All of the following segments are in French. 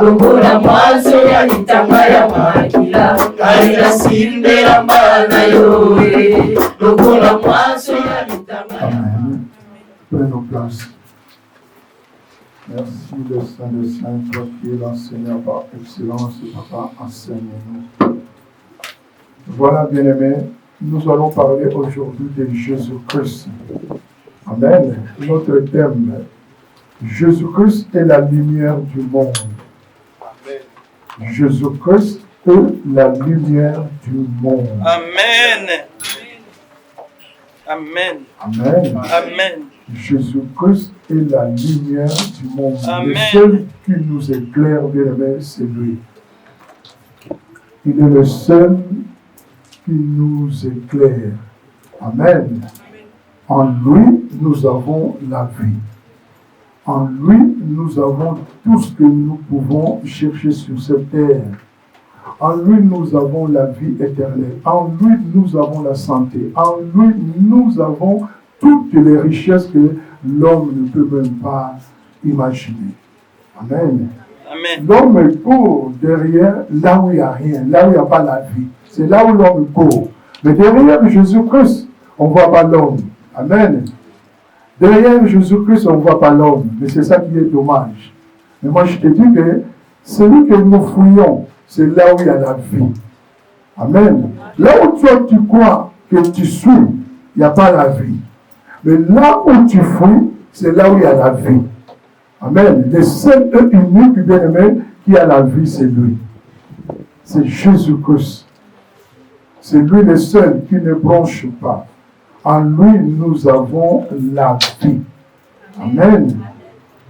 Lungula maso ya itanga ya makila Kaila simbera mana yoe Lungula maso ya itanga. Amen. Prenez nos places. Merci le Saint des Saints, toi qui es l'enseignant par excellence, Papa, enseigne-nous. Voilà, bien-aimés, nous allons parler aujourd'hui de Jésus-Christ. Amen. Notre thème, Jésus-Christ est la lumière du monde. Amen. Jésus-Christ est la lumière du monde. Amen. Amen. Amen. Amen. Jésus-Christ est la lumière du monde. Amen. Le seul qui nous éclaire, bien-aimé, c'est lui. Il est le seul qui nous éclaire. Amen. En lui, nous avons la vie. En lui, nous avons tout ce que nous pouvons chercher sur cette terre. En lui, nous avons la vie éternelle. En lui, nous avons la santé. En lui, nous avons toutes les richesses que l'homme ne peut même pas imaginer. Amen. Amen. L'homme court derrière là où il n'y a rien, là où il n'y a pas la vie. C'est là où l'homme court. Mais derrière Jésus-Christ, on ne voit pas l'homme. Amen. Derrière Jésus-Christ, on ne voit pas l'homme. Mais c'est ça qui est dommage. Mais moi, je te dis que celui que nous fouillons, c'est là où il y a la vie. Amen. Là où toi, tu crois que tu suis, il n'y a pas la vie. Mais là où tu fouilles, c'est là où il y a la vie. Amen. Le seul et unique, bien-aimé, qui a la vie, c'est lui. C'est Jésus-Christ. C'est lui le seul qui ne bronche pas. En lui, nous avons la vie. Amen.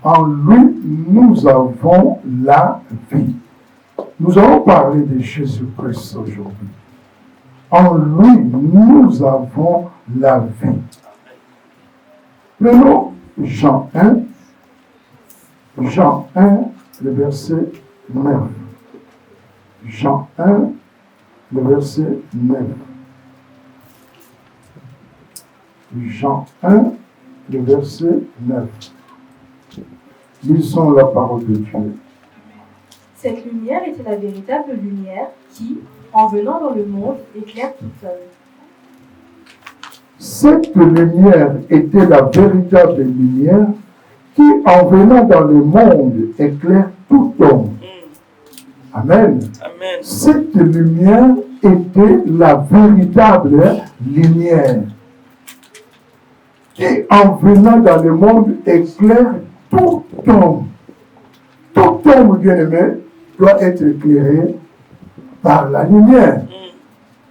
En lui, nous avons la vie. Nous allons parler de Jésus-Christ aujourd'hui. En lui, nous avons la vie. Prenons Jean 1, le verset 9. Jean 1, le verset 9. Jean 1, le verset 9. Lisons la parole de Dieu. Cette lumière était la véritable lumière qui, en venant dans le monde, éclaire toute œuvre. Cette lumière était la véritable lumière qui, en venant dans le monde, éclaire tout homme. Amen. Amen. Cette lumière était la véritable lumière qui, en venant dans le monde, éclaire tout homme. Tout homme, bien-aimé, doit être éclairé par la lumière.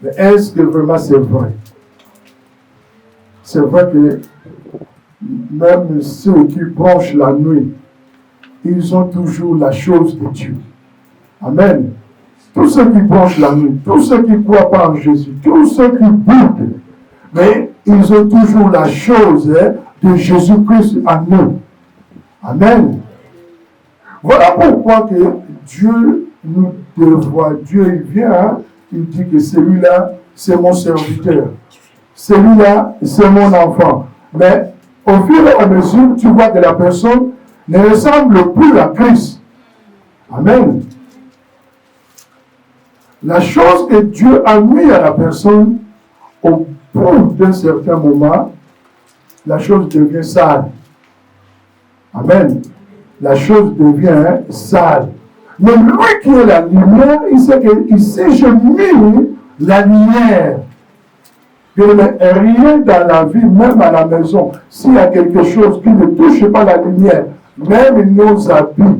Mais est-ce que vraiment c'est vrai? C'est vrai que même ceux qui branchent la nuit, ils ont toujours la chose de Dieu. Amen. Tous ceux qui branchent la nuit, tous ceux qui ne croient pas en Jésus, tous ceux qui boudent, mais ils ont toujours la chose de Jésus-Christ en eux. Amen. Voilà pourquoi que Dieu nous dévoile. Dieu il vient, il dit que celui-là, c'est mon serviteur. Celui-là, c'est mon enfant. Mais au fur et à mesure, tu vois que la personne ne ressemble plus à Christ. Amen. La chose que Dieu a mis à la personne, au bout d'un certain moment, la chose devient sale. Amen. La chose devient sale. Mais lui qui est la lumière, il sait que ici, je mets la lumière. Rien dans la vie, même à la maison, s'il y a quelque chose qui ne touche pas la lumière, même nos habits,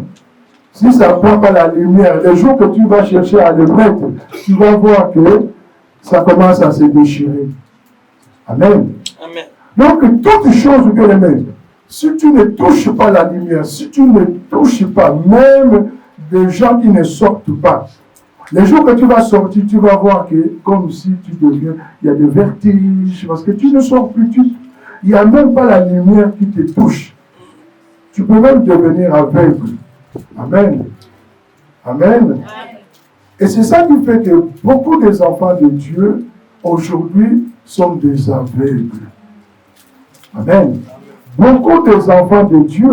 si ça ne prend pas la lumière, le jour que tu vas chercher à le mettre, tu vas voir que ça commence à se déchirer. Amen. Amen. Donc, toute chose, bien aimé, si tu ne touches pas la lumière, si tu ne touches pas même des gens qui ne sortent pas, les jours que tu vas sortir, tu vas voir que comme si tu deviens, il y a des vertiges, parce que tu ne sors plus, il n'y a même pas la lumière qui te touche. Tu peux même devenir aveugle. Amen. Amen. Et c'est ça qui fait que beaucoup des enfants de Dieu, aujourd'hui, sont des aveugles. Amen. Beaucoup des enfants de Dieu,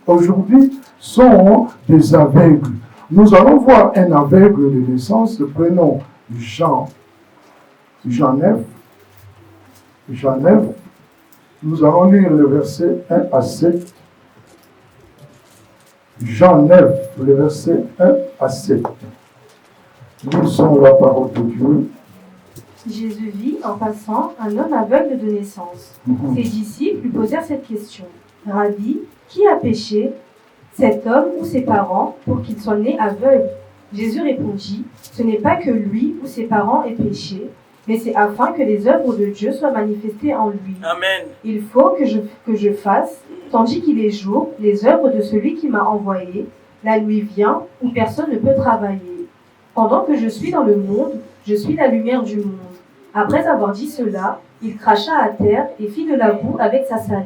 aujourd'hui sont des aveugles. Nous allons voir un aveugle de naissance. Prenons Jean 9. Jean 9. Nous allons lire le verset 1 à 7. Jean 9, le verset 1 à 7. Nous sommes la parole de Dieu. Jésus vit en passant un homme aveugle de naissance. Ses disciples lui posèrent cette question. Rabbi, qui a péché, cet homme ou ses parents, pour qu'il soit né aveugle? Jésus répondit, ce n'est pas que lui ou ses parents aient péché, mais c'est afin que les œuvres de Dieu soient manifestées en lui. Amen. Il faut que je fasse, tandis qu'il est jour, les œuvres de celui qui m'a envoyé. La nuit vient où personne ne peut travailler. Pendant que je suis dans le monde, je suis la lumière du monde. Après avoir dit cela, il cracha à terre et fit de la boue avec sa salive.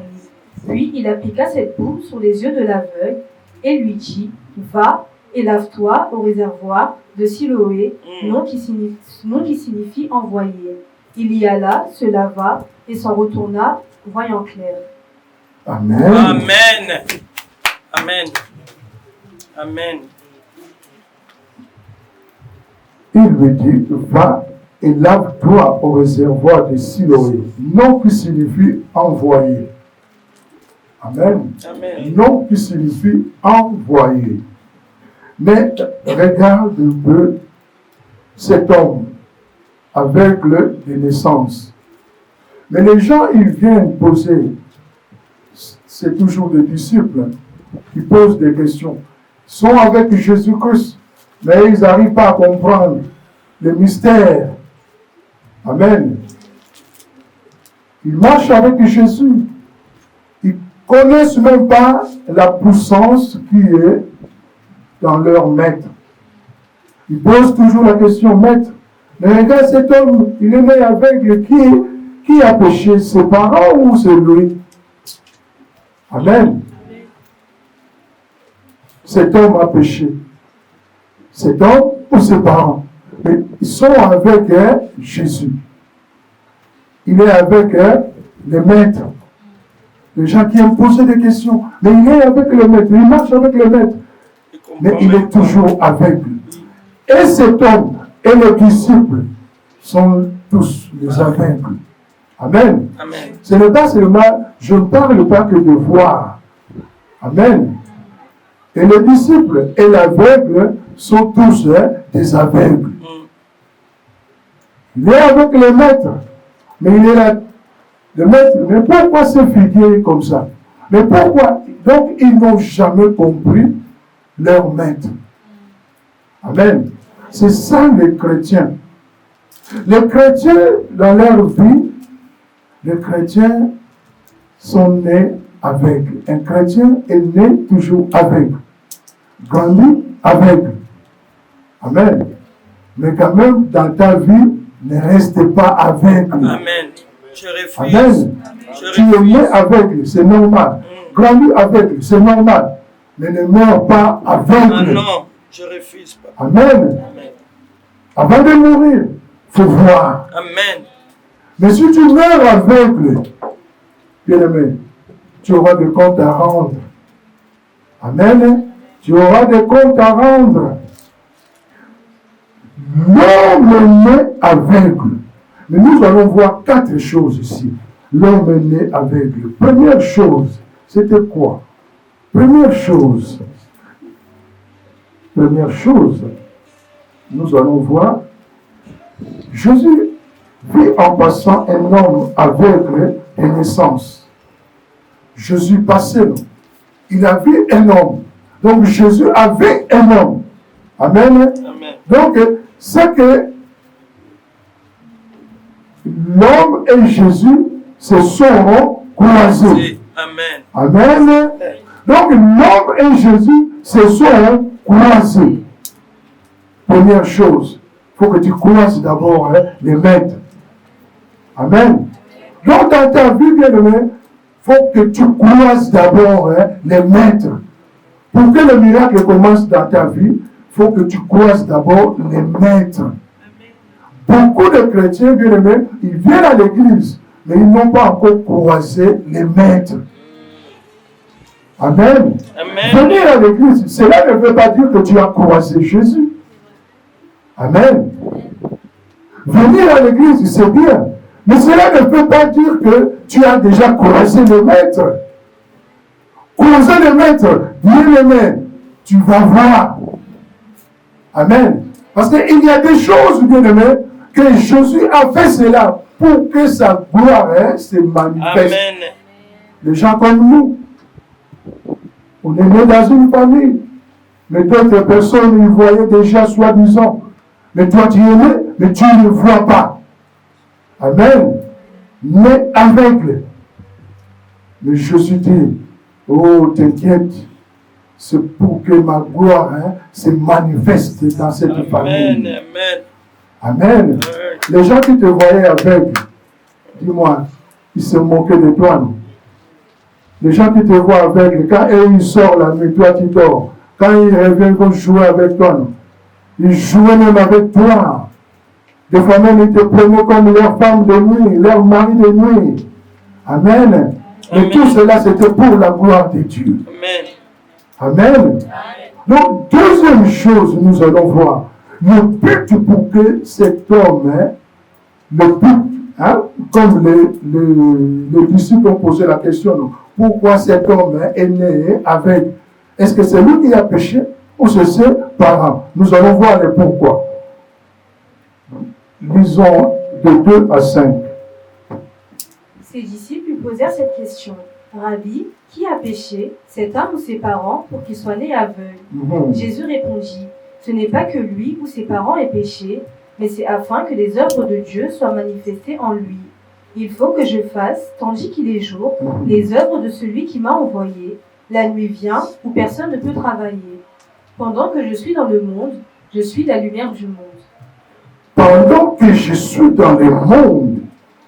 Puis il appliqua cette boue sur les yeux de l'aveugle et lui dit, va et lave-toi au réservoir de Siloé, nom qui signifie envoyé. Il y alla, se lava et s'en retourna, voyant clair. Amen. Amen. Amen. Amen. Il lui dit, va et lave-toi au réservoir de Siloé, nom qui signifie envoyé. Amen. Amen. Nom qui signifie envoyé. Mais regarde un peu cet homme aveugle de naissance. Mais les gens, ils viennent poser, c'est toujours des disciples qui posent des questions. Ils sont avec Jésus-Christ, mais ils n'arrivent pas à comprendre le mystère. Amen. Ils marchent avec Jésus. Ils ne connaissent même pas la puissance qui est dans leur maître. Ils posent toujours la question, maître, mais regarde cet homme, il est né aveugle, qui a péché, ses parents ou c'est lui? Amen. Cet homme a péché. Cet homme ou ses parents? Mais ils sont avec Jésus. Il est avec le maître. Les gens qui aiment poser des questions. Mais il est avec le maître. Il marche avec le maître. Mais il est toujours aveugle. Et cet homme et les disciples sont tous des aveugles. Amen. Amen. Ce n'est pas seulement, je ne parle pas que de voir. Amen. Et les disciples et l'aveugle sont tous des aveugles. Il est avec le maître, mais il est là. Le maître, mais pourquoi se figuer comme ça? Mais pourquoi? Donc, ils n'ont jamais compris leur maître. Amen. C'est ça les chrétiens. Les chrétiens, dans leur vie, les chrétiens sont nés aveugles. Un chrétien est né toujours aveugle. Grandi aveugle. Amen. Mais quand même, dans ta vie, ne reste pas aveugle. Amen. Je refuse. Amen. Tu es né aveugle, c'est normal. Grandi aveugle, c'est normal. Mais ne meurs pas aveugle. Ah non, je refuse pas. Amen. Amen. Avant de mourir, il faut voir. Amen. Mais si tu meurs aveugle, bien aimé, tu auras des comptes à rendre. Amen. Tu auras des comptes à rendre. L'homme est né aveugle. Mais nous allons voir 4 choses ici. L'homme est né aveugle. Première chose, c'était quoi? Première chose, nous allons voir, Jésus vit en passant un homme aveugle de naissance. Jésus passait, il a vu un homme. Donc Jésus avait un homme. Amen. Amen. Donc, c'est que l'homme et Jésus se sont croisés. Amen. Amen. Donc, l'homme et Jésus se sont croisés. Première chose, il faut que tu croises d'abord les maîtres. Amen. Donc, dans ta vie, bien-aimé, il faut que tu croises d'abord les maîtres. Pour que le miracle commence dans ta vie, il faut que tu croises d'abord les maîtres. Beaucoup de chrétiens, bien-aimés, ils viennent à l'église, mais ils n'ont pas encore croisé les maîtres. Amen. Amen. Venir à l'église, cela ne veut pas dire que tu as croisé Jésus. Amen. Venir à l'église, c'est bien. Mais cela ne veut pas dire que tu as déjà croisé le maître. Croiser le maître, bien aimé, tu vas voir. Amen. Parce qu'il y a des choses, bien aimé, que Jésus a fait cela pour que sa gloire se manifeste. Amen. Les gens comme nous, on est né dans une famille, mais d'autres personnes ils voyaient déjà soi-disant. Mais toi tu es né, mais tu ne vois pas. Amen. Mais aveugle. Mais Jésus dit, oh t'inquiète, c'est pour que ma gloire se manifeste dans cette famille. Amen. Amen. Les gens qui te voyaient aveugle, dis-moi, ils se moquaient de toi, non? Les gens qui te voient aveugle, quand eux ils sortent la nuit, toi tu dors. Quand ils reviennent pour jouer avec toi, non? Ils jouaient même avec toi. Des fois même ils te prenaient comme leur femme de nuit, leur mari de nuit. Amen. Et tout cela c'était pour la gloire de Dieu. Amen. Amen. Donc, deuxième chose, nous allons voir. Le but pour que cet homme, le but, comme les disciples ont posé la question, non? Pourquoi cet homme est né avec? Est-ce que c'est lui qui a péché ou c'est ses parents? Nous allons voir le pourquoi. Lisons de 2 à 5. Ses disciples lui posèrent cette question. Rabbi, qui a péché, cet homme ou ses parents, pour qu'il soit né aveugle? Jésus répondit, ce n'est pas que lui ou ses parents aient péché, mais c'est afin que les œuvres de Dieu soient manifestées en lui. Il faut que je fasse, tandis qu'il est jour, les œuvres de celui qui m'a envoyé. La nuit vient où personne ne peut travailler. Pendant que je suis dans le monde, je suis la lumière du monde. Pendant que je suis dans le monde,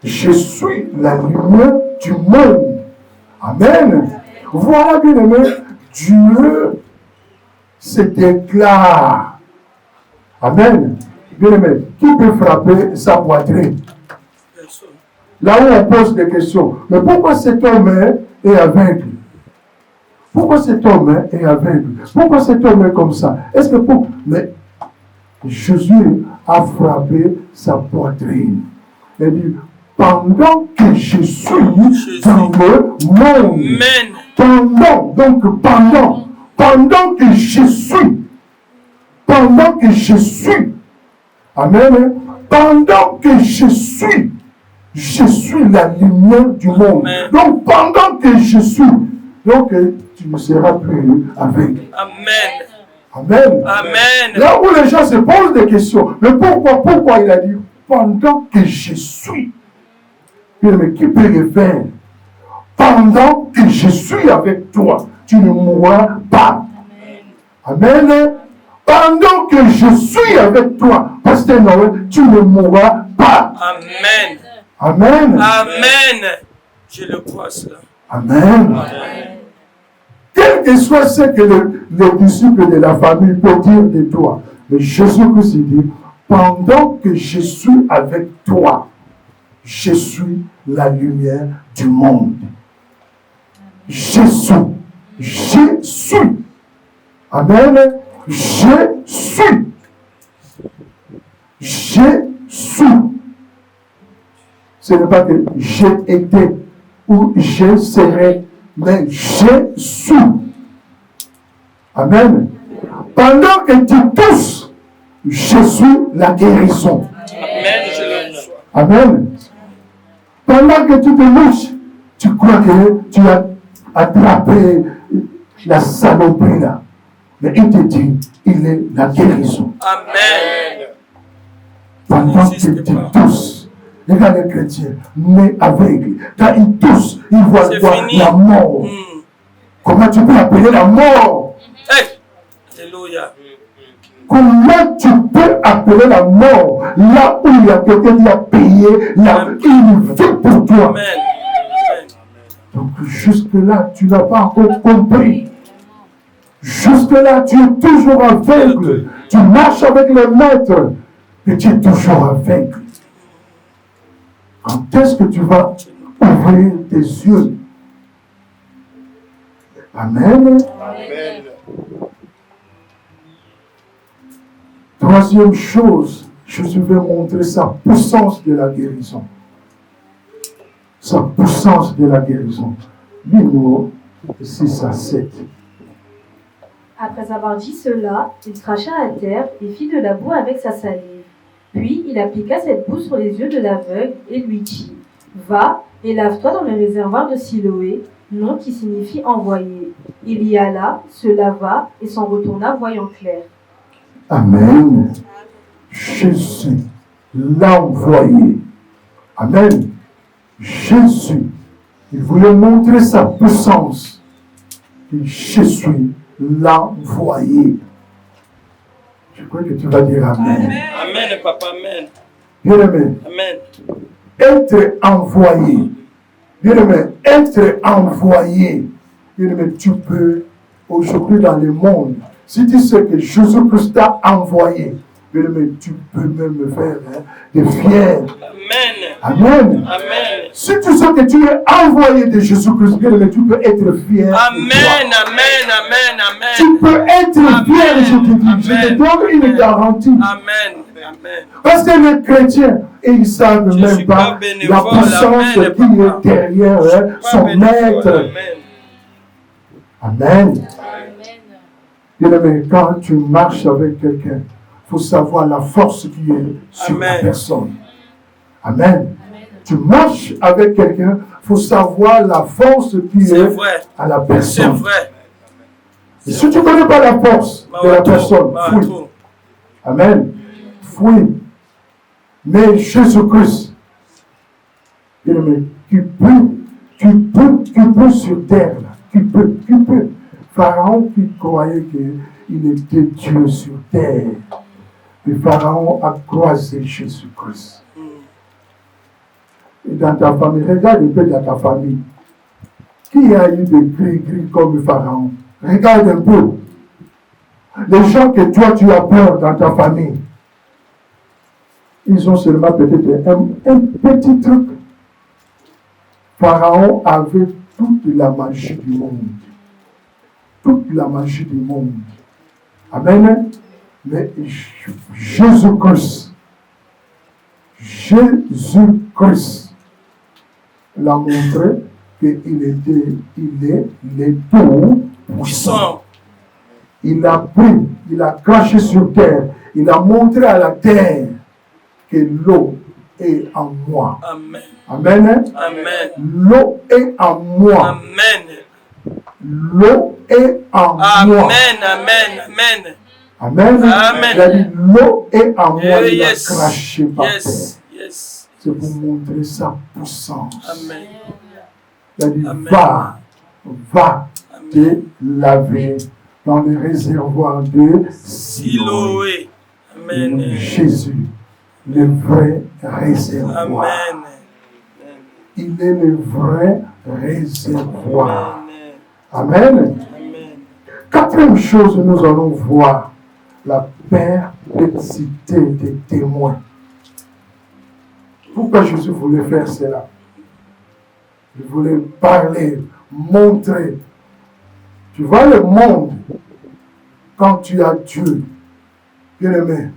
je suis la lumière du monde. Amen. Voilà, bien aimé, Dieu se déclare. Amen. Bien aimé, qui peut frapper sa poitrine? Là où on pose des questions. Mais pourquoi cet homme est aveugle? Pourquoi cet homme est aveugle? Pourquoi cet homme est comme ça? Est-ce que pour... Mais Jésus a frappé sa poitrine. Il dit, pendant que je suis dans le monde. Pendant que je suis. Amen. Pendant que je suis la lumière du monde. Amen. Donc, pendant que je suis, donc tu ne seras plus aveugle. Amen. Amen. Amen. Là où les gens se posent des questions, mais pourquoi il a dit pendant que je suis? Mais qui peut le faire? Pendant que je suis avec toi, tu ne mourras pas. Amen. Amen. Pendant que je suis avec toi, Pasteur Noël, tu ne mourras pas. Amen. Amen. Amen. Je le crois cela. Amen. Amen. Quel que soit ce que les disciples de la famille peuvent dire de toi, mais Jésus-Christ dit, pendant que je suis avec toi, je suis la lumière du monde. Je suis. Amen. Je suis. Ce n'est pas que j'ai été ou je serai, mais je suis. Amen. Pendant que tu tousses, je suis la guérison. Amen. Je le reçois. Amen. Pendant que tu te mouches, tu crois que tu as attrapé la saloperie là. Mais il te dit, il est la guérison. Amen. Pendant que tu tousses, regarde les chrétiens, mais aveugle. Quand ils toussent, ils voient la mort. Comment tu peux appeler la mort? Hey. Alléluia. Comment tu peux appeler la mort là où il y a quelqu'un qui a payé une vie pour toi? Amen. Donc jusque-là, tu n'as pas encore compris. Jusque-là, tu es toujours aveugle. Tu marches avec le maître, mais tu es toujours aveugle. Quand est-ce que tu vas ouvrir tes yeux? Amen. Amen. Troisième chose, Jésus veut montrer sa puissance de la guérison. Sa puissance de la guérison. Lis-nous 6 à 7. Après avoir dit cela, il cracha à terre et fit de la boue avec sa salive. Puis il appliqua cette boue sur les yeux de l'aveugle et lui dit « Va et lave-toi dans le réservoir de Siloé, nom qui signifie envoyé. » Il y alla, se lava et s'en retourna voyant clair. Amen. Jésus l'a envoyé. Amen. Jésus, il voulait montrer sa puissance. Et Jésus l'a envoyé. Je crois que tu vas dire Amen. Amen, papa, amen. Bien-aimé, Amen. être envoyé. Bien-aimé, être envoyé. Bien-aimé, tu peux aujourd'hui dans le monde. Si tu sais que Jésus-Christ t'a envoyé, bien-aimé, tu peux même faire des fiers. Amen. Amen. Amen. Si tu sais que tu es envoyé de Jésus-Christ, bien-aimé, tu peux être fier. Amen, amen, amen, amen. Tu peux être fier, Amen. je te dis. Je te donne une garantie. Amen. Amen. Parce que les chrétiens, ils ne savent Je même suis pas pas bénévole, la puissance amen, qui papa. est derrière son Amen. maître. Amen. Bien-aimé, quand tu marches avec quelqu'un, il faut savoir la force qui est sur la Amen. personne. Amen. Tu marches avec quelqu'un, il faut savoir la force qui C'est est vrai. à la C'est personne. vrai. Et si tu ne connais pas la force de la personne, fouille. Mawato. Amen. Fouille. Mais Jésus-Christ, bien-aimé, tu peux sur terre, là. Tu peux. Pharaon qui croyait qu'il était Dieu sur terre. Et Pharaon a croisé Jésus-Christ. Et dans ta famille, regarde un peu dans ta famille. Qui a eu des gris comme Pharaon? Regarde un peu. Les gens que toi tu as peur dans ta famille, ils ont seulement peut-être un petit truc. Pharaon avait toute la magie du monde. Toute la magie du monde. Amen. Mais Jésus-Christ l'a montré qu'il est le tout puissant. Il a pris, il a craché sur terre, il a montré à la terre que l'eau est en moi. Amen. Amen. Amen. L'eau est en moi. Amen. L'eau est en moi. Amen. Amen. Amen. Amen. Amen. Il a dit l'eau est en moi. Il a Yes. craché par terre. Yes. Yes. C'est pour montrer sa puissance. Amen. Il a dit Amen. va te Amen. laver dans le réservoir de Siloé. Siloé. Amen. Jésus, le vrai réservoir. Amen. Il est le vrai réservoir. Amen. Amen. Amen. Quatrième chose, nous allons voir la perplexité des témoins. Pourquoi Jésus voulait faire cela? Il voulait parler, montrer. Tu vois le monde, quand tu as Dieu, bien-aimé,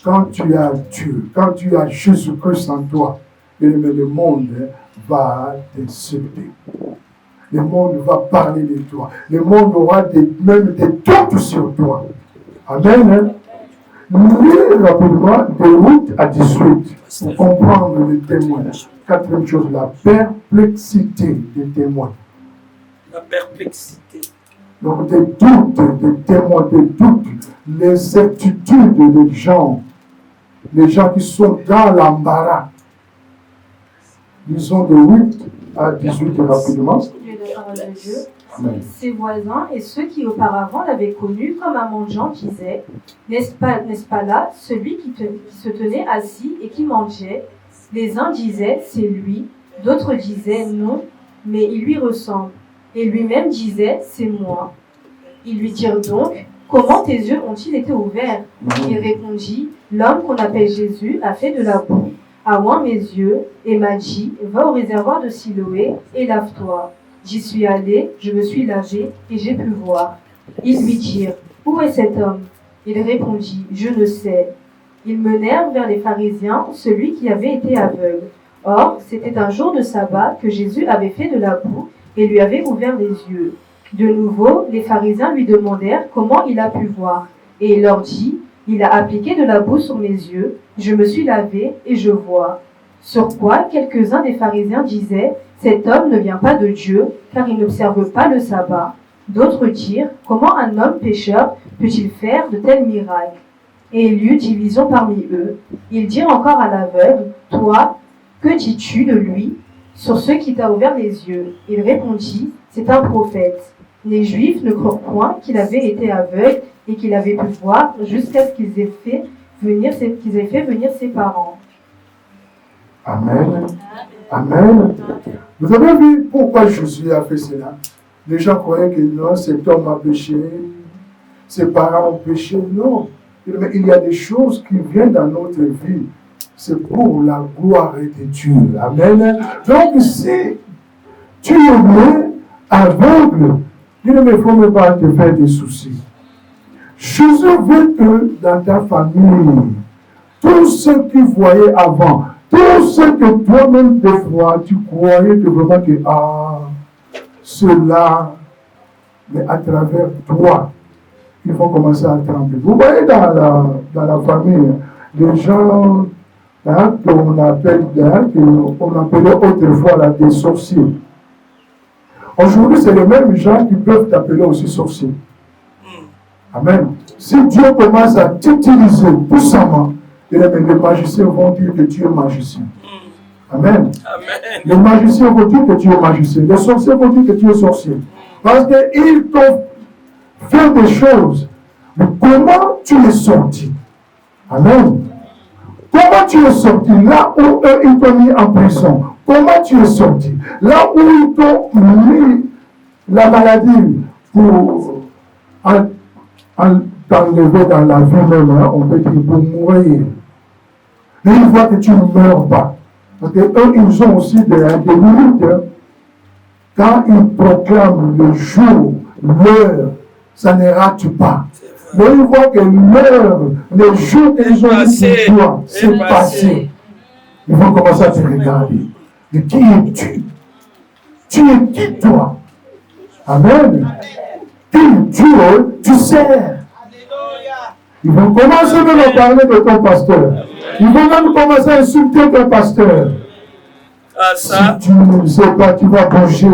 quand tu as Dieu, quand tu as Jésus-Christ en toi, bien-aimé, le monde va t'insulter. Le monde va parler de toi. Le monde aura même des doutes sur toi. Amen. Lisez rapidement de 8 à 18 pour comprendre les témoins. Quatrième chose, la perplexité des témoins. La perplexité. Donc des doutes, des témoins, des doutes, les certitudes des gens, les gens qui sont dans l'embarras. Disons de 8 à 18 rapidement. La parole de Dieu. Amen. Ses voisins et ceux qui auparavant l'avaient connu comme un mendiant disaient « N'est-ce pas là celui qui se tenait assis et qui mangeait ?» Les uns disaient « C'est lui », d'autres disaient « Non, mais il lui ressemble ». Et lui-même disait « C'est moi ». Ils lui dirent donc « Comment tes yeux ont-ils été ouverts ?» Il répondit « L'homme qu'on appelle Jésus a fait de la boue, a oint mes yeux et m'a dit « Va au réservoir de Siloé et lave-toi ». J'y suis allé, je me suis lavé et j'ai pu voir. Ils lui dirent, où est cet homme? Il répondit, je ne sais. Ils menèrent vers les pharisiens celui qui avait été aveugle. Or, c'était un jour de sabbat que Jésus avait fait de la boue et lui avait ouvert les yeux. De nouveau, les pharisiens lui demandèrent comment il a pu voir. Et il leur dit, il a appliqué de la boue sur mes yeux, je me suis lavé et je vois. Sur quoi quelques-uns des pharisiens disaient, cet homme ne vient pas de Dieu, car il n'observe pas le sabbat. D'autres dirent, comment un homme pécheur peut-il faire de tels miracles? Et il y eut division parmi eux. Ils dirent encore à l'aveugle, toi, que dis-tu de lui sur ce qui t'a ouvert les yeux? Il répondit, c'est un prophète. Les Juifs ne crurent point qu'il avait été aveugle et qu'il avait pu voir jusqu'à ce qu'ils aient fait venir ses parents. Amen. Amen. Vous avez vu pourquoi Jésus a fait cela? Les gens croyaient que non, cet homme a péché, ses parents ont péché. Non. Mais il y a des choses qui viennent dans notre vie. C'est pour la gloire de Dieu. Amen. Donc si tu es né aveugle, il ne faut même pas te faire des soucis. Jésus veut que dans ta famille, tous ceux qui voyaient avant, tous ceux que toi-même des fois, tu croyais que vraiment que cela, mais à travers toi, il faut commencer à trembler. Vous voyez dans la famille, les gens qu'on appelait autrefois là, des sorciers. Aujourd'hui, c'est les mêmes gens qui peuvent t'appeler aussi sorcier. Amen. Si Dieu commence à t'utiliser puissamment, les magiciens vont dire que tu es magicien. Amen. Amen. Les magiciens vont dire que tu es magicien. Les sorciers vont dire que tu es sorcier. Parce qu'ils t'ont fait des choses. Mais comment tu es sorti? Amen. Comment tu es sorti? Là où eux, ils t'ont mis en prison. Comment tu es sorti? Là où ils t'ont mis la maladie pour t'enlever dans la vie même, on peut dire pour mourir. Mais une fois que tu ne meurs pas, parce qu'eux, ils ont aussi des limites. Quand ils proclament le jour, l'heure, ça ne rate pas. Mais une fois que l'heure, le jour qu'ils ont dit pour toi, c'est passé. Ils vont commencer à te regarder. Mais qui es-tu? Tu es qui toi? Amen. Quel Dieu tu sers? Ils vont commencer même à parler de ton pasteur. Ils vont même commencer à insulter ton pasteur. Si tu ne sais pas, tu vas bouger.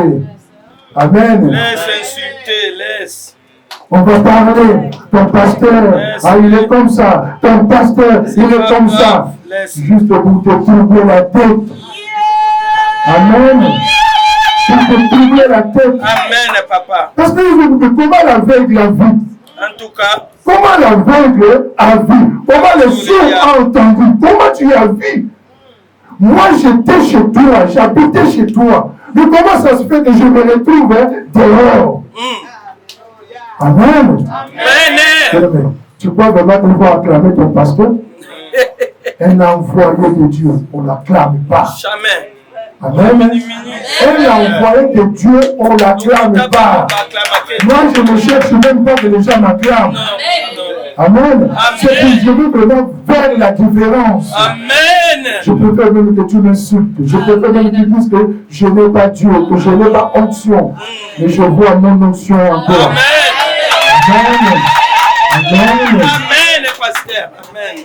Amen. Laisse insulter, laisse. On va parler. Ton pasteur, il est comme ça. Ton pasteur, il est comme ça. Juste pour te troubler la tête. Amen. Pour te troubler la tête. Amen, papa. Parce que comment l'aveugle a vu? En tout cas, comment l'aveugle a vu? Comment le sourd a entendu? Comment tu as vu? Moi, j'étais chez toi, j'habitais chez toi. Mais comment ça se fait que je me retrouve dehors? Amen. Amen. Tu crois vraiment qu'il faut acclamer ton pasteur? Un envoyé de Dieu, on ne l'acclame pas. Jamais. Amen. Un envoyé de Dieu, on ne l'acclame pas. Moi, je ne cherche même pas que les gens m'acclament. Amen. C'est que je veux vraiment faire la différence. Amen. Je préfère même que tu m'insultes. Je préfère même que tu dises que je n'ai pas Dieu, que je n'ai pas onction. Mais je vois mon onction encore. Amen. Amen. Amen, pasteur. Amen.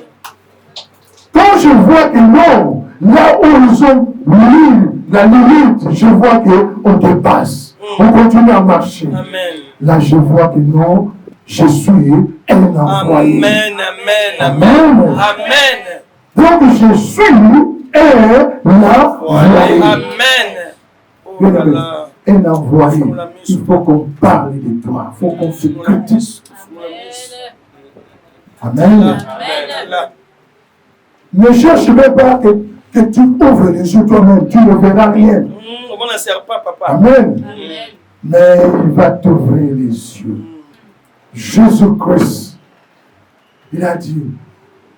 Quand je vois que non, là où ils ont mis la limite, je vois qu'on dépasse. On continue à marcher. Amen. Là, je vois que non, je suis un envoyé. Amen, amen, amen. Amen. Donc, je suis un envoyé. Amen. Oh là là. Un envoyé. Il faut qu'on parle de toi. Il faut qu'on se critique. Amen. Ne cherche même pas que tu ouvres les yeux toi-même. Tu ne verras rien. On ne sert pas, papa. Amen. Mais il va t'ouvrir les yeux. Jésus-Christ, il a dit,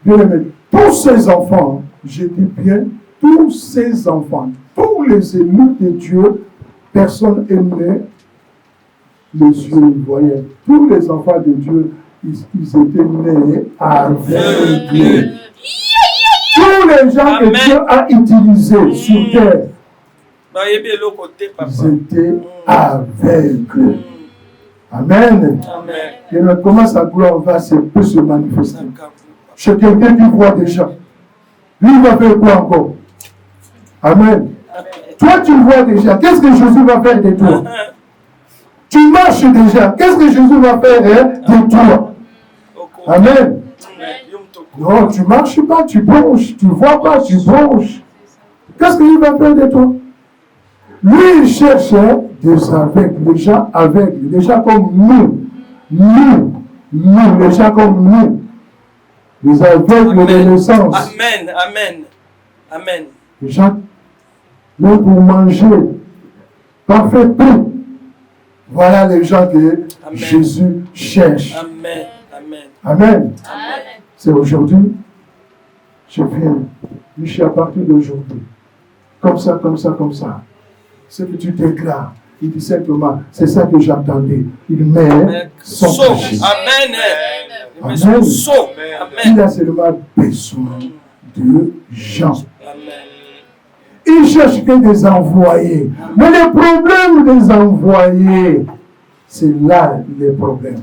bien aimé, tous ces enfants, je dis bien, tous ces enfants, tous les élus de Dieu personne n'est né, les yeux voyaient. Tous les enfants de Dieu, ils étaient nés aveugles. Tous les gens que Dieu a utilisés sur terre, ils étaient aveugles. Amen. Et comment sa gloire peut se manifester? Chez quelqu'un qui voit déjà. Lui va faire quoi encore? Amen. Toi, tu vois déjà. Qu'est-ce que Jésus va faire de toi? Tu marches déjà. Qu'est-ce que Jésus va faire de toi? Amen. Non, tu ne marches pas, tu bronches. Tu ne vois pas, tu bronches. Qu'est-ce qu'il va faire de toi? Lui, il cherchait des aveugles, des gens aveugles, des gens comme nous. Nous, des gens comme nous. Les aveugles de naissance. Amen, amen, amen. Les gens, même pour manger, parfait prix. Voilà les gens que amen. Jésus cherche. Amen, amen. Amen. C'est aujourd'hui, je suis à partir d'aujourd'hui. Comme ça, comme ça, comme ça. Ce que tu déclares, il dit simplement, c'est ça que j'attendais. Il met son péché. Amen. Amen. Amen. Il a seulement besoin de gens. Amen. Il cherche que des envoyés. Mais le problème des envoyés, c'est là le problème.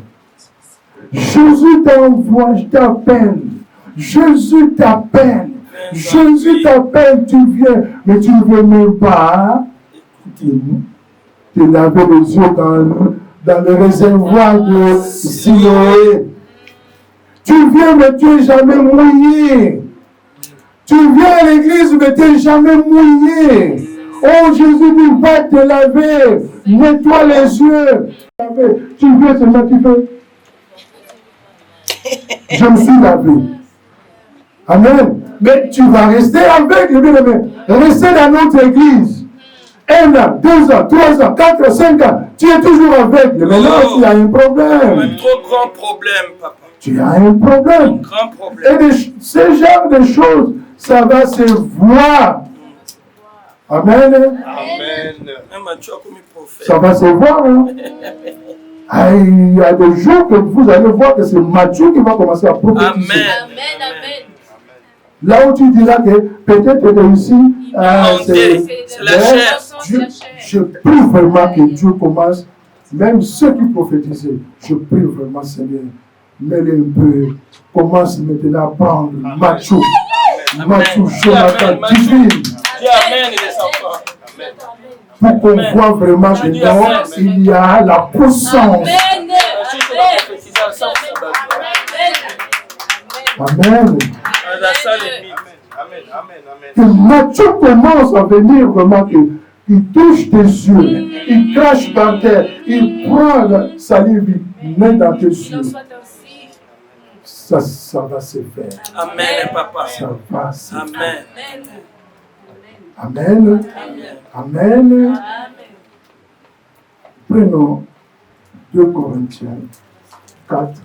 Jésus t'envoie, je t'appelle. Jésus t'appelle. Jésus t'appelle, tu viens. Mais tu ne veux même pas te laver les yeux dans le réservoir de Siloé. Tu viens, mais tu n'es jamais mouillé. Tu viens à l'église, mais tu n'es jamais mouillé. Oh, Jésus dit, va te laver. Nettoie les yeux. Tu viens seulement, tu fais. Je me suis lavé. Amen. Mais tu vas rester avec le bien-aimé. Rester dans notre église. 1 an, 2 ans, 3 ans, 4 ans, 5 ans. Tu es toujours avec. Mais là, tu as un problème. Un trop grand problème, papa. Tu as un problème. Un grand problème. Et ce genre de choses, ça va se voir. Amen. Amen. Ça va se voir. Hein? Ah, il y a des jours que vous allez voir que c'est Matthieu qui va commencer à prophétiser. Amen. Là où tu diras que peut-être que ici, c'est la chair. Je prie vraiment que Dieu commence, même ceux qui prophétisaient, je prie vraiment, Seigneur, mets-les un peu, commence maintenant à prendre Matthieu, Jonathan, divine. Amen, les enfants. Pour qu'on voit vraiment que dedans, il y a la puissance. Amen. Que Matthieu commence à venir vraiment, qu'il touche tes yeux, il crache par terre, il prend la salive, il met dans tes yeux. Ça va se faire. Amen, papa. Ça va se faire. Amen. Amen. Amen. Prenons 2 Corinthiens 4.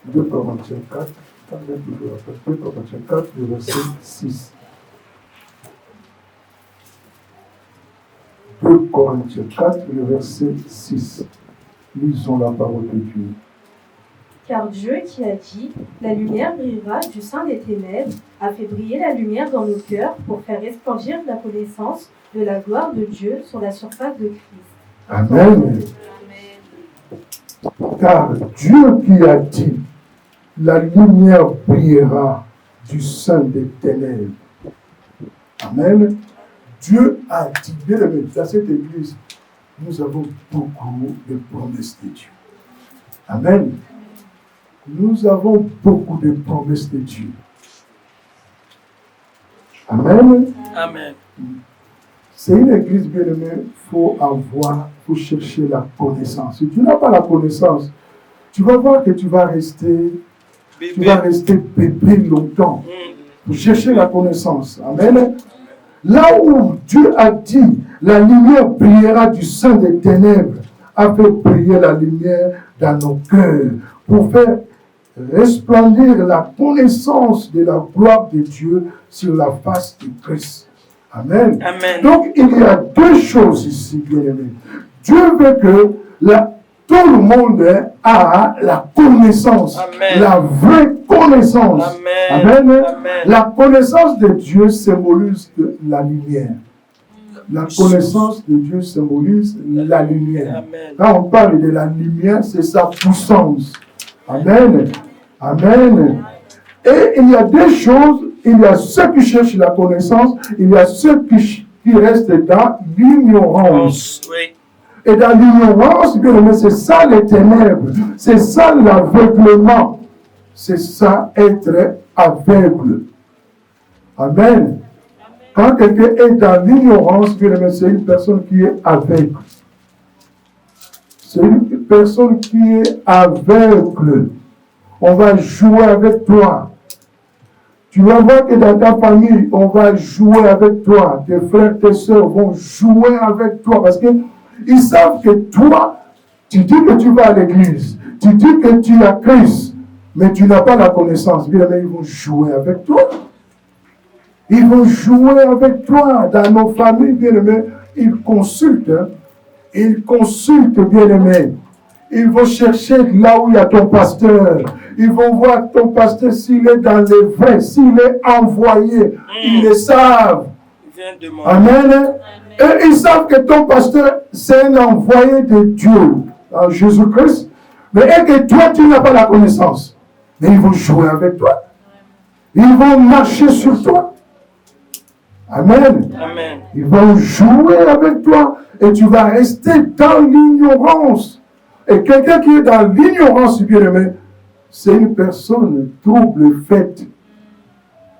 2 Corinthiens 4. 2 Corinthiens 4, le verset 6. 2 Corinthiens 4, le verset 6. Lisons la parole de Dieu. Car Dieu qui a dit « La lumière brillera du sein des ténèbres » a fait briller la lumière dans nos cœurs pour faire resplendir la connaissance de la gloire de Dieu sur la surface de Christ. Amen. Car Dieu qui a dit « La lumière brillera du sein des ténèbres » Amen. Dieu a dit, bien aimé, dans cette église, nous avons beaucoup de promesses de Dieu. Amen. Nous avons beaucoup de promesses de Dieu. Amen. Amen. C'est une église, bien aimée, il faut chercher la connaissance. Si tu n'as pas la connaissance, tu vas voir que tu vas rester bébé longtemps. Il faut chercher la connaissance. Amen. Là où Dieu a dit, la lumière brillera du sein des ténèbres, a fait briller la lumière dans nos cœurs pour faire resplendir la connaissance de la gloire de Dieu sur la face de Christ. Amen. Amen. Donc, il y a deux choses ici, bien-aimés. Dieu veut que tout le monde a la connaissance, Amen. la vraie connaissance. Amen. Amen. Amen. La connaissance de Dieu symbolise la lumière. La connaissance de Dieu symbolise la lumière. Amen. Quand on parle de la lumière, c'est sa puissance. Amen. Amen. Et il y a deux choses. Il y a ceux qui cherchent la connaissance. Il y a ceux qui restent dans l'ignorance. Oui. Et dans l'ignorance, bien aimé, c'est ça les ténèbres. C'est ça l'aveuglement. C'est ça être aveugle. Amen. Quand quelqu'un est dans l'ignorance, bien aimé, c'est une personne qui est aveugle. C'est une personne qui est aveugle. On va jouer avec toi. Tu vas voir que dans ta famille, on va jouer avec toi. Tes frères, tes soeurs vont jouer avec toi parce qu'ils savent que toi, tu dis que tu vas à l'église. Tu dis que tu as Christ, mais tu n'as pas la connaissance. Bien aimé, ils vont jouer avec toi. Ils vont jouer avec toi. Dans nos familles, bien aimé, ils consultent. Ils consultent, bien aimé. Ils vont chercher là où il y a ton pasteur. Ils vont voir ton pasteur s'il est dans les vrais, s'il est envoyé. Ils le savent. Amen. Et ils savent que ton pasteur, c'est un envoyé de Dieu, en Jésus-Christ. Mais et que toi, tu n'as pas la connaissance. Mais ils vont jouer avec toi. Ils vont marcher sur toi. Amen. Amen. Ils vont jouer avec toi. Et tu vas rester dans l'ignorance. Et quelqu'un qui est dans l'ignorance, bien aimé, c'est une personne trouble faite.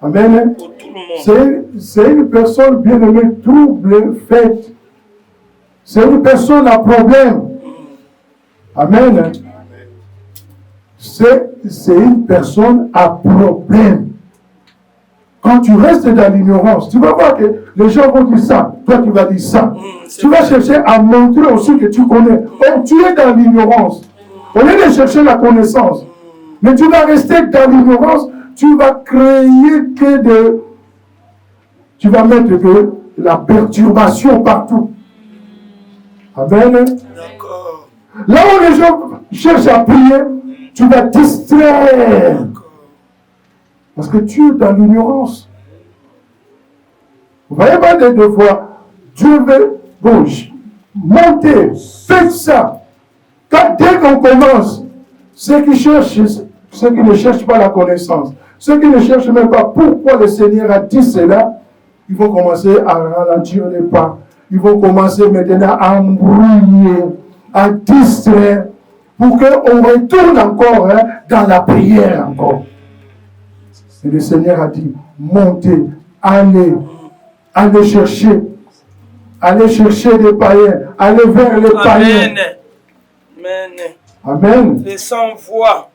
Amen. Pour tout le monde. C'est une personne, bien aimée, trouble faite. C'est une personne à problème. Amen. C'est une personne à problème. Quand tu restes dans l'ignorance, tu vas voir que les gens vont dire ça. Toi, tu vas dire ça. Tu vas chercher à montrer aussi que tu connais. Oh, tu es dans l'ignorance. Au lieu de chercher la connaissance. Mais tu vas rester dans l'ignorance. Tu vas créer tu vas mettre de la perturbation partout. Amen. D'accord. Là où les gens cherchent à prier, tu vas distraire. Parce que tu es dans l'ignorance. Vous voyez pas des fois, Dieu veut, monter, faites ça. Dès qu'on commence, ceux qui ne cherchent pas la connaissance, ceux qui ne cherchent même pas pourquoi le Seigneur a dit cela, ils vont commencer à ralentir les pas. Ils vont commencer maintenant à embrouiller, à distraire, pour qu'on retourne encore dans la prière encore. Et le Seigneur a dit, montez, allez chercher des païens, allez vers les païens. Amen. Amen. Les sans-voix.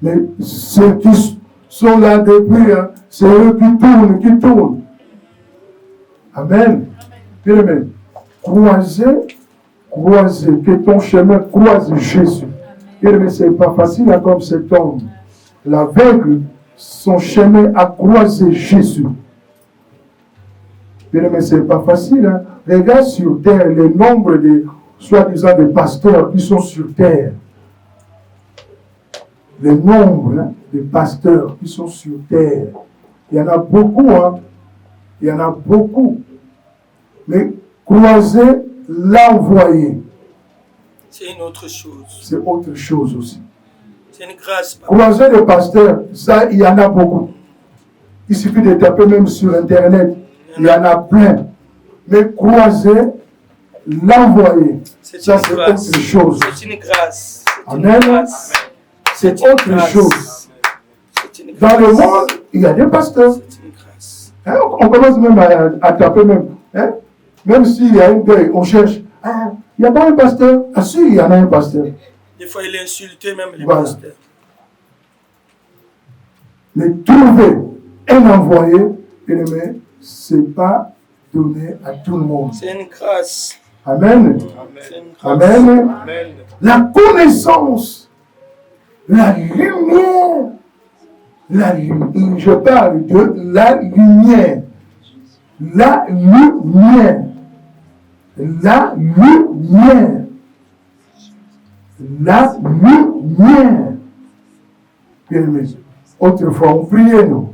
Mais ceux qui sont là depuis, c'est eux qui tournent. Amen. Bien aimé, croisez, que ton chemin croise Jésus. Bien aimé, ce n'est pas facile comme cet homme. L'aveugle, son chemin a croisé Jésus. Bien aimé, ce n'est pas facile. Regarde sur terre le nombre de, soi-disant, des pasteurs qui sont sur terre. Le nombre de pasteurs qui sont sur terre. Il y en a beaucoup, Il y en a beaucoup. Mais croiser, l'envoyer. C'est une autre chose. C'est autre chose aussi. C'est une grâce. Croiser les pasteurs, ça, il y en a beaucoup. Il suffit de taper même sur Internet. Il y en a plein. Mais croiser, l'envoyer, ça c'est autre chose. C'est une grâce. Amen. C'est autre chose. Dans le monde, il y a des pasteurs. C'est une grâce. On commence même à taper même. Même s'il y a une deuil, on cherche. Il n'y a pas un pasteur. Ah si, il y en a un pasteur. Des fois, il insultait même les Voilà. pasteurs. Mais trouver un envoyé, ce n'est pas donné à tout le monde. C'est une grâce. Amen. C'est une grâce. Amen. Amen. La connaissance, la lumière, je parle de la lumière. La lumière. La lumière. La lumière. Bien-aimés, autrefois, on priait, nous.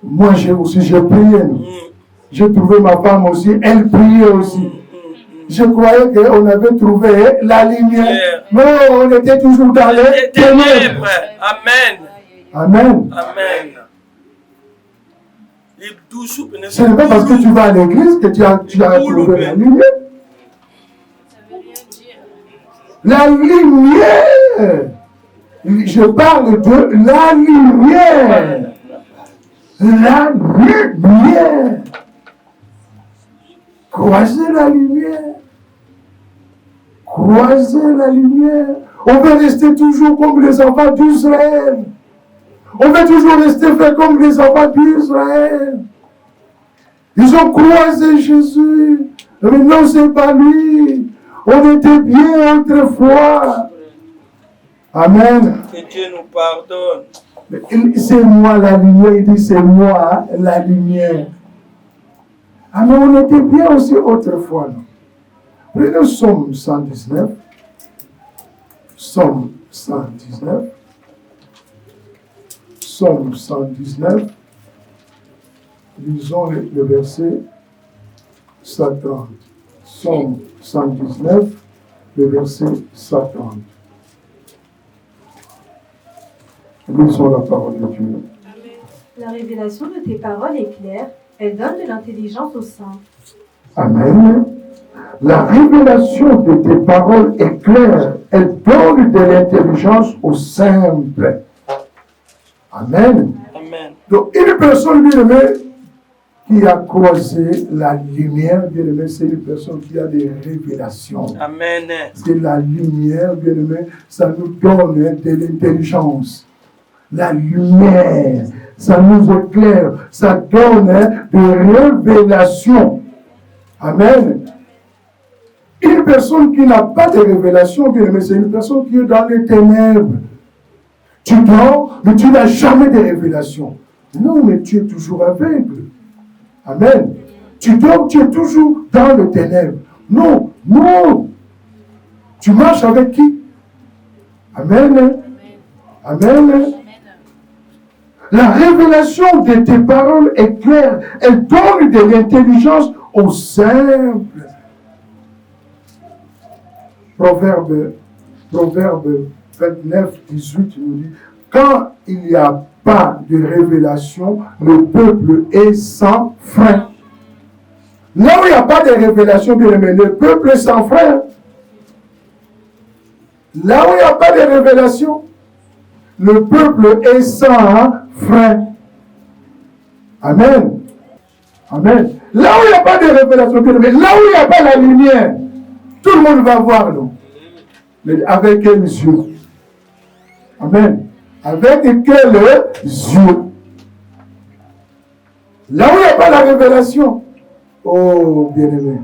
Moi, j'ai prié, nous. J'ai trouvé ma femme aussi, elle priait aussi. Je croyais qu'on avait trouvé la lumière. Non, on était toujours dans les ténèbres. Amen. Amen. Amen. Ce n'est pas parce que tu vas à l'église que tu as trouvé la lumière. La lumière. Je parle de la lumière. La lumière. Croisez la lumière. Croisez la lumière. On veut rester toujours comme les enfants d'Israël. On veut toujours rester fait comme les enfants d'Israël. Ils ont croisé Jésus. Mais non, c'est pas lui. On était bien autrefois. Amen. Que Dieu nous pardonne. C'est moi la lumière. Il dit c'est moi la lumière. Ah mais on était bien aussi autrefois. Prenez Psaume 119. Psaume 119. Psaume 119. Lisons le verset 130. Psaume 119, le verset 130. Lisons la parole de Dieu. La révélation de tes paroles est claire, elle donne de l'intelligence aux saints. Amen. La révélation de tes paroles est claire, elle donne de l'intelligence aux simples. Amen. Amen. Donc, une personne bien-aimée qui a croisé la lumière, bien-aimé, c'est une personne qui a des révélations. Amen. C'est la lumière, bien-aimé, ça nous donne de l'intelligence. La lumière, ça nous éclaire, ça donne de révélations. Amen. Une personne qui n'a pas de révélation, bien aimé, c'est une personne qui est dans les ténèbres. Tu dors, mais tu n'as jamais de révélation. Non, mais tu es toujours aveugle. Amen. Tu dors, tu es toujours dans les ténèbres. Non, non. Tu marches avec qui? Amen. Amen. La révélation de tes paroles est claire. Elle donne de l'intelligence aux simples. Proverbe 29, 18 nous dit, quand il n'y a pas de révélation, le peuple est sans frein. Là où il n'y a pas de révélation, bien aimé, le peuple est sans frein. Là où il n'y a pas de révélation, le peuple est sans frein. Amen. Amen. Là où il n'y a pas de révélation, bien aimé, là où il n'y a pas la lumière, tout le monde va voir, nous. Mais avec quels yeux? Amen. Avec quels yeux? Là où il n'y a pas la révélation. Oh, bien-aimé.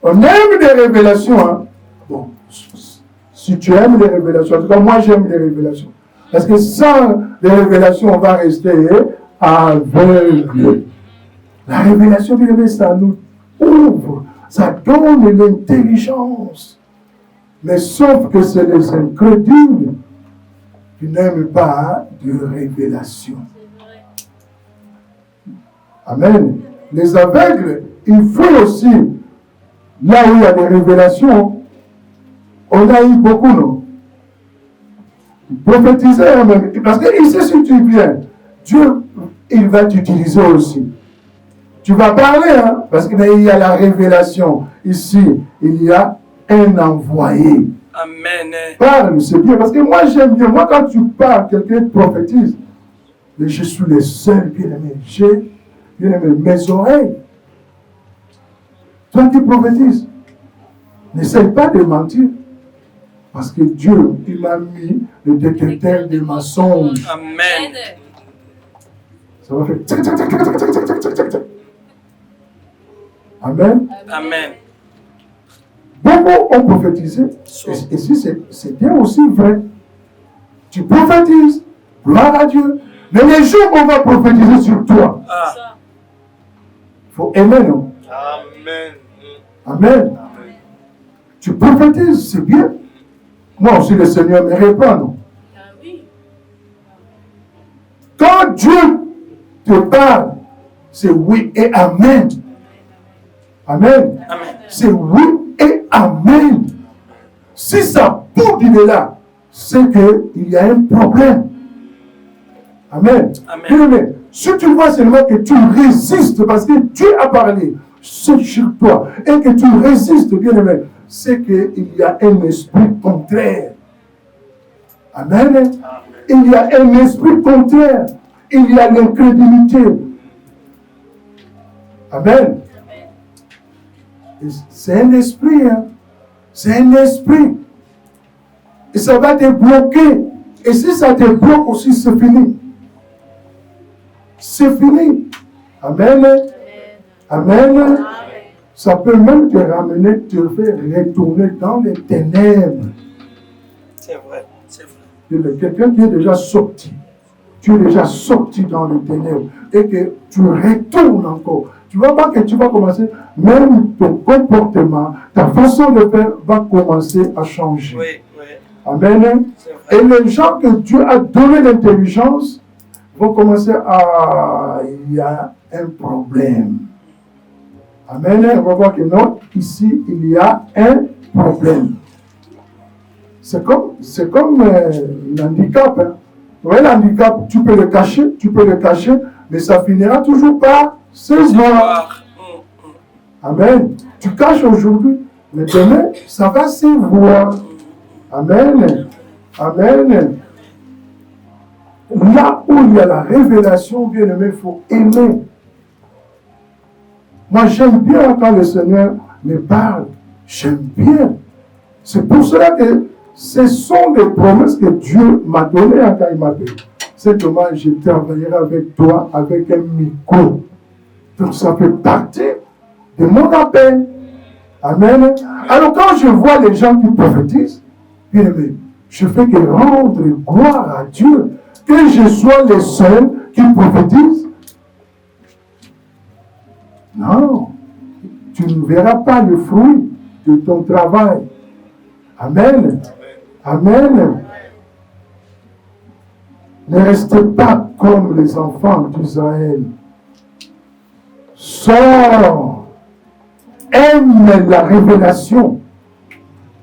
On aime des révélations. Hein? Bon, si tu aimes les révélations, en tout cas, moi j'aime les révélations. Parce que sans les révélations, on va rester aveugle. La révélation, bien-aimé, ça nous ouvre. Ça donne l'intelligence. Mais sauf que c'est les incrédules qui n'aiment pas de révélation. Amen. Les aveugles, il faut aussi, là où il y a des révélations, on a eu beaucoup, non? Prophétiser même. Parce que ici, si tu viens, Dieu, il va t'utiliser aussi. Tu vas parler, hein, parce qu'il y a la révélation. Ici, il y a un envoyé. Amen. Parle, c'est bien. Parce que moi, j'aime bien. Moi, quand tu parles, quelqu'un prophétise. Mais je suis le seul, bien aimé. J'ai, bien aimé, mes oreilles. Toi qui prophétises, n'essaye pas de mentir. Parce que Dieu, il m'a mis le détecteur des mensonges. Amen. Ça va faire. Amen. Amen. Beaucoup ont prophétisé. Et si c'est bien aussi vrai. Tu prophétises. Gloire à Dieu. Mais les jours qu'on va prophétiser sur toi, faut aimer, non? Amen. Amen. Tu prophétises, c'est bien. Moi aussi, le Seigneur me répond, non? Quand Dieu te parle, c'est oui et amen. Amen. Amen. C'est oui et amen. Si ça bouge de là, c'est qu'il y a un problème. Amen. Amen. Amen. Si tu vois seulement que tu résistes parce que Dieu a parlé sur toi et que tu résistes, bien aimé, c'est qu'il y a un esprit contraire. Amen. Il y a un esprit contraire. Il y a l'incrédulité. Amen. C'est un esprit. Hein? C'est un esprit. Et ça va te bloquer. Et si ça te bloque aussi, c'est fini. C'est fini. Amen. Amen. Ça peut même te ramener, te faire retourner dans les ténèbres. C'est vrai. C'est vrai. Quelqu'un qui est déjà sorti. Tu es déjà sorti dans les ténèbres. Et que tu retournes encore. Tu ne vas pas que tu vas commencer, même ton comportement, ta façon de faire va commencer à changer. Oui, oui. Amen. Et les gens que Dieu a donné l'intelligence vont commencer à... Il y a un problème. Amen. On va voir que non, ici, il y a un problème. C'est comme l'handicap. Hein. Vous voyez, l'handicap, tu peux le cacher, mais ça finira toujours par se voir. Amen. Tu caches aujourd'hui, mais demain, ça va se voir. Amen. Amen. Là où il y a la révélation, bien aimé, il faut aimer. Moi, j'aime bien quand le Seigneur me parle. J'aime bien. C'est pour cela que ce sont des promesses que Dieu m'a données quand il m'a dit. C'est comment je travaillerai avec toi avec un micro. Donc ça fait partie de mon appel. Amen. Alors quand je vois les gens qui prophétisent, bien aimé, je fais que rendre gloire à Dieu. Que je sois le seul qui prophétise. Non. Tu ne verras pas le fruit de ton travail. Amen. Amen. Ne restez pas comme les enfants d'Israël. Sors. Aime la révélation.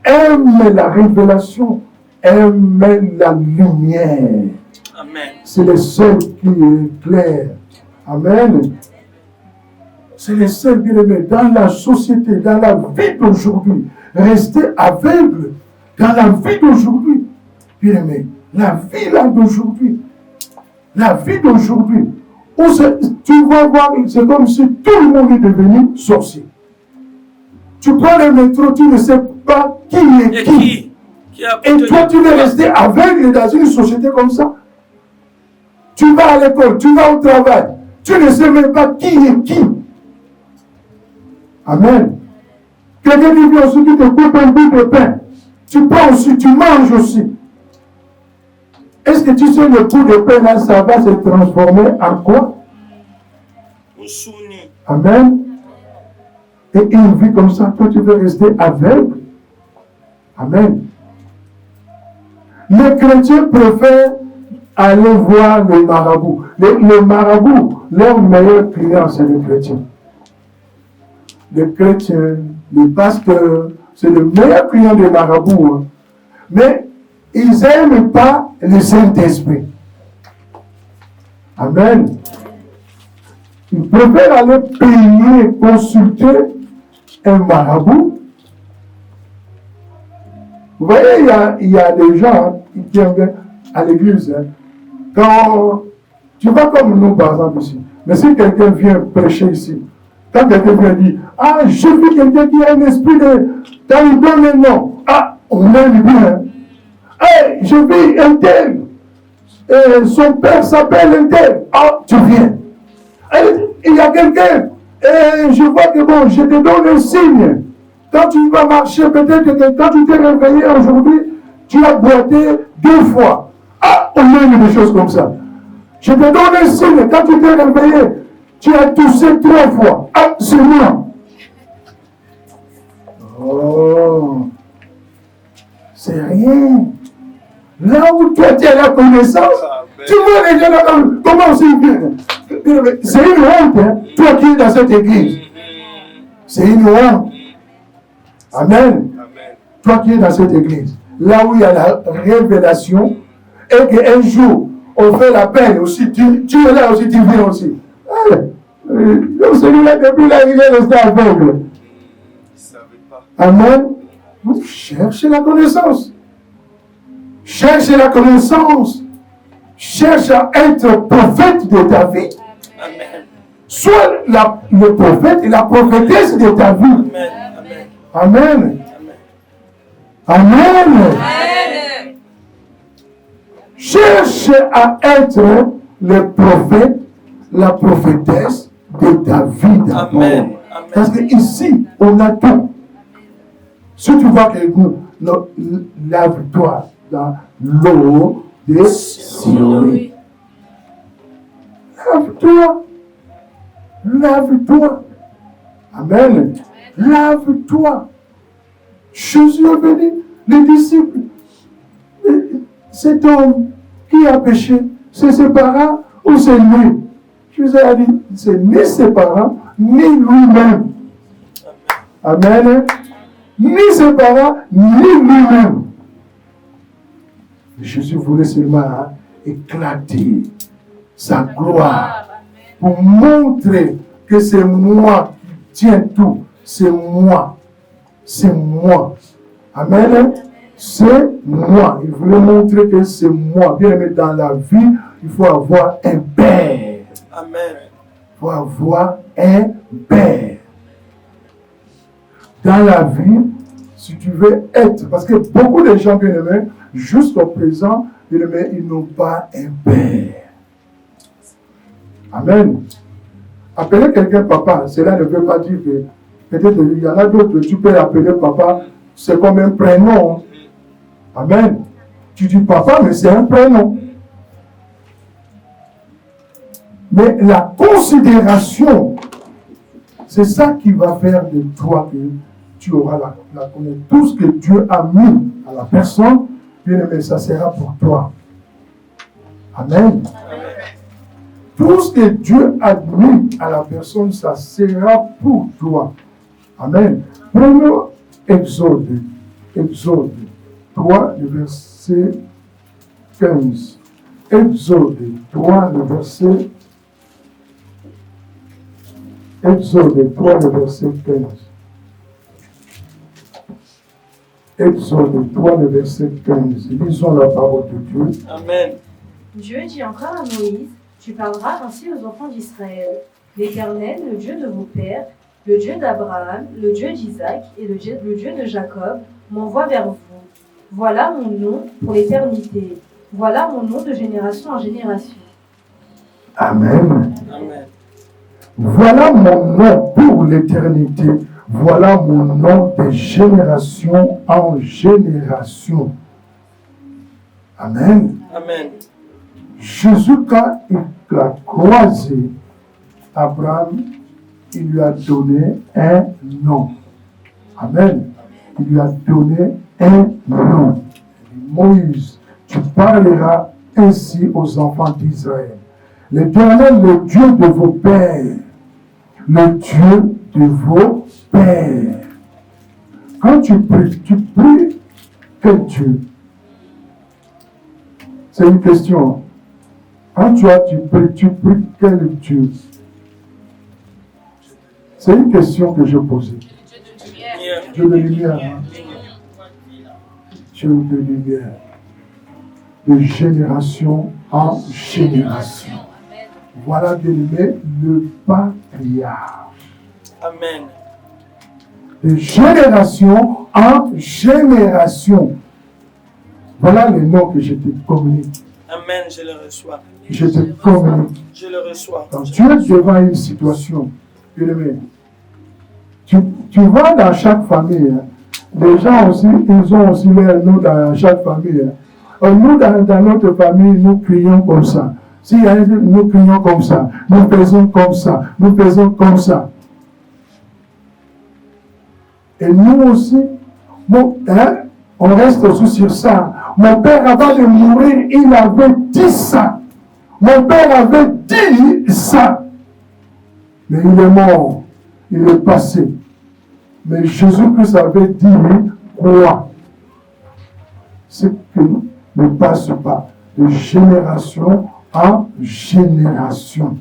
Aime la révélation. Aime la lumière. Amen. C'est le seul qui éclaire. Amen. C'est le seul qui est dans la société, dans la vie d'aujourd'hui. Rester aveugle dans la vie d'aujourd'hui. Bien aimé, la vie là d'aujourd'hui. La vie d'aujourd'hui. Tu vas voir, c'est comme si tout le monde est devenu sorcier. Tu prends le métro, tu ne sais pas qui est qui. Et toi, tu veux rester aveugle dans une société comme ça. Tu vas à l'école, tu vas au travail. Tu ne sais même pas qui est qui. Amen. Quelqu'un qui vient aussi, qui te coupe un bout de pain. Tu prends aussi, tu manges aussi. Est-ce que tu sais le bout de pain là, ça va se transformer en quoi? Amen. Et une vie comme ça, toi tu veux rester aveugle. Amen. Les chrétiens préfèrent aller voir les marabouts. Les marabouts, leur meilleur client, c'est les chrétiens. Les chrétiens, les pasteurs, c'est le meilleur client des marabouts. Hein. Mais ils n'aiment pas le Saint-Esprit. Amen. Ils préfèrent aller payer, consulter un marabout. Vous voyez, il y a des gens qui viennent à l'église. Hein. Quand tu vas comme nous, par exemple, ici. Mais si quelqu'un vient prêcher ici, quand quelqu'un vient dire, ah, j'ai vu quelqu'un qui a un esprit de... Quand il donne un nom, ah, on aime bien. Hey, j'ai vu un tel. Son père s'appelle un tel. Ah, tu viens. Il y a quelqu'un. Je vois que bon, je te donne un signe. Quand tu vas marcher, peut-être que quand tu t'es réveillé aujourd'hui, tu as boité 2 fois. Ah, on aime des choses comme ça. Je te donne un signe. Quand tu t'es réveillé, Tu as toussé 3 fois. Absolument. Oh. C'est rien. Là où toi tu as la connaissance, tu vois les gens là, comment c'est une honte, hein? Toi qui es dans cette église. C'est une honte. Amen. Toi qui es dans cette église, là où il y a la révélation, et qu'un jour, on fait la peine aussi, tu es là aussi, tu viens aussi. Donc celui-là, depuis là, il est resté aveugle. Amen. Vous cherchez la connaissance. Cherche la connaissance. Cherche à être prophète de ta vie. Amen. Sois le prophète et la prophétesse de ta vie. Amen. Amen. Amen. Cherche à être le prophète, la prophétesse de ta vie d'abord. Amen. Parce que ici, on a tout. Si tu vois quelqu'un, lave-toi dans l'eau de Sion. Lave-toi. Lave-toi. Amen. Lave-toi. Jésus est venu, les disciples. Cet homme qui a péché, c'est ses parents ou c'est lui? Jésus a dit, c'est ni ses parents, ni lui-même. Amen. Ni ses parents, ni lui-même. Jésus voulait seulement éclater sa gloire pour montrer que c'est moi qui tiens tout. C'est moi. C'est moi. Amen. C'est moi. Il voulait montrer que c'est moi. Bien aimé, dans la vie, il faut avoir un père. Amen. Il faut avoir un père. Dans la vie, si tu veux être, parce que beaucoup de gens, bien aimés, jusqu'au présent, bien aimés, ils n'ont pas un père. Amen. Appeler quelqu'un papa, cela ne veut pas dire que peut-être il y en a d'autres, tu peux l'appeler papa, c'est comme un prénom. Amen. Tu dis papa, mais c'est un prénom. Mais la considération, c'est ça qui va faire de toi que tu auras la connaissance. Tout ce que Dieu a mis à la personne, bien aimé, ça sera pour toi. Amen. Tout ce que Dieu a mis à la personne, ça sera pour toi. Amen. Prenons Exode 3, le verset 15. Exode 3, le verset 15. Exode 3, le verset 15. Lisons la parole de Dieu. Amen. Dieu dit encore à Moïse, tu parleras ainsi aux enfants d'Israël. L'Éternel, le Dieu de vos pères, le Dieu d'Abraham, le Dieu d'Isaac et le Dieu de Jacob, m'envoie vers vous. Voilà mon nom pour l'éternité. Voilà mon nom de génération en génération. Amen. Amen. Voilà mon nom pour l'éternité. Voilà mon nom de génération en génération. Amen. Amen. Jésus, quand il a croisé Abraham, il lui a donné un nom. Amen. Il lui a donné un nom. Moïse, tu parleras ainsi aux enfants d'Israël. L'Éternel, le Dieu de vos pères, le Dieu de vos pères. Quand tu pries quel Dieu? C'est une question. Quand tu pries quel Dieu? C'est une question que je posais. Dieu de lumière. Dieu de lumière. De génération en génération. Voilà dénommé le patriarche. Amen. De génération en génération. Voilà les noms que je te communique. Amen, je le reçois. Je te communique. Je le reçois. Quand tu es devant une situation, tu vois dans chaque famille, les gens aussi, ils ont aussi leur nom dans chaque famille. Nous, dans notre famille, nous crions comme ça. Si nous prions comme ça, nous faisons comme ça, nous faisons comme ça. Et nous aussi, on reste aussi sur ça. Mon père, avant de mourir, il avait dit ça. Mon père avait dit ça. Mais il est mort. Il est passé. Mais Jésus-Christ avait dit quoi? Ce qui ne passe pas de génération en génération.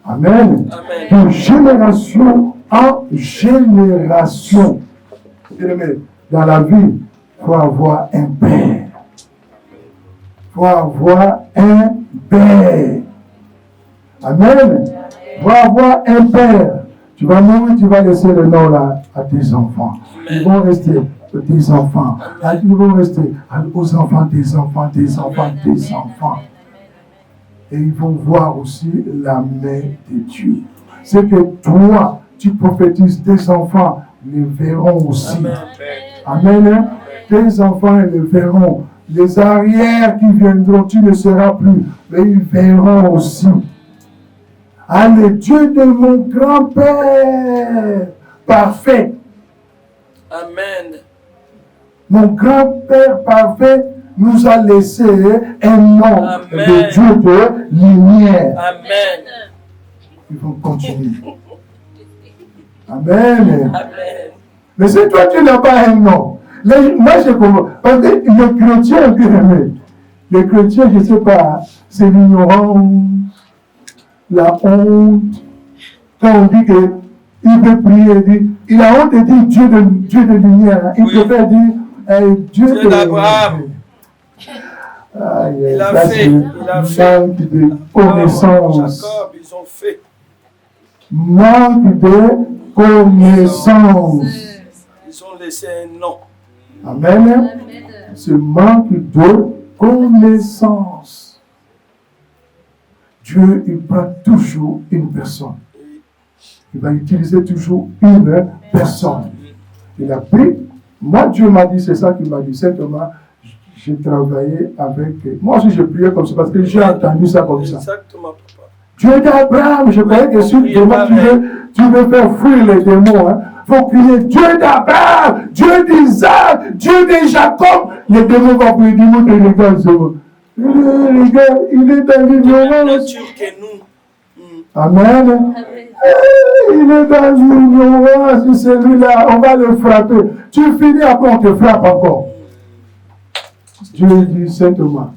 Amen. Amen. De génération en génération. Dans la vie, il faut avoir un père. Il faut avoir un père. Amen. Il faut avoir un père. Tu vas mourir, tu vas laisser le nom là à tes enfants. Ils vont rester tes enfants. Ils vont rester aux enfants, tes enfants, tes enfants, tes enfants. Et ils vont voir aussi la main de Dieu. C'est que toi, tu prophétises, tes enfants les verront aussi. Amen. Amen. Tes enfants les verront. Les arrières qui viendront, tu ne seras plus, mais ils verront aussi. Ah, le Dieu de mon grand-père parfait. Amen. Mon grand-père parfait nous a laissé un nom de Dieu de lumière. Amen. Ils vont continuer. Amen. Amen. Mais si toi tu n'as pas un nom, moi je comprends. Parce que les chrétiens, les chrétiens, je ne sais pas, c'est l'ignorance, la honte. Quand on dit qu'il veut prier, il a honte de dire Dieu de lumière. Il préfère dire Dieu d'Abraham. Il a fait. Manque de connaissance. Jacob, ils ont fait. Manque de connaissance. Ils ont laissé un nom. Amen. Ce manque de connaissance. Dieu, il prend toujours une personne. Il va utiliser toujours une personne. Il a pris. Moi, Dieu m'a dit, c'est ça qu'il m'a dit. Certainement, j'ai travaillé avec. Moi aussi, je priais comme ça parce que j'ai entendu ça comme ça. Exactement, papa. Dieu d'Abraham, je croyais que sur demain, tu veux faire fuir les démons. Hein. Faut crier Dieu d'Abraham, Dieu d'Isaac, Dieu de Jacob. Les démons vont prier, dis-moi que les gars, c'est bon. Les gars, il est dans l'ignorance. Amen. Il est dans l'ignorance, celui-là, on va le frapper. Tu finis, après on te frappe encore. Dieu dit simplement,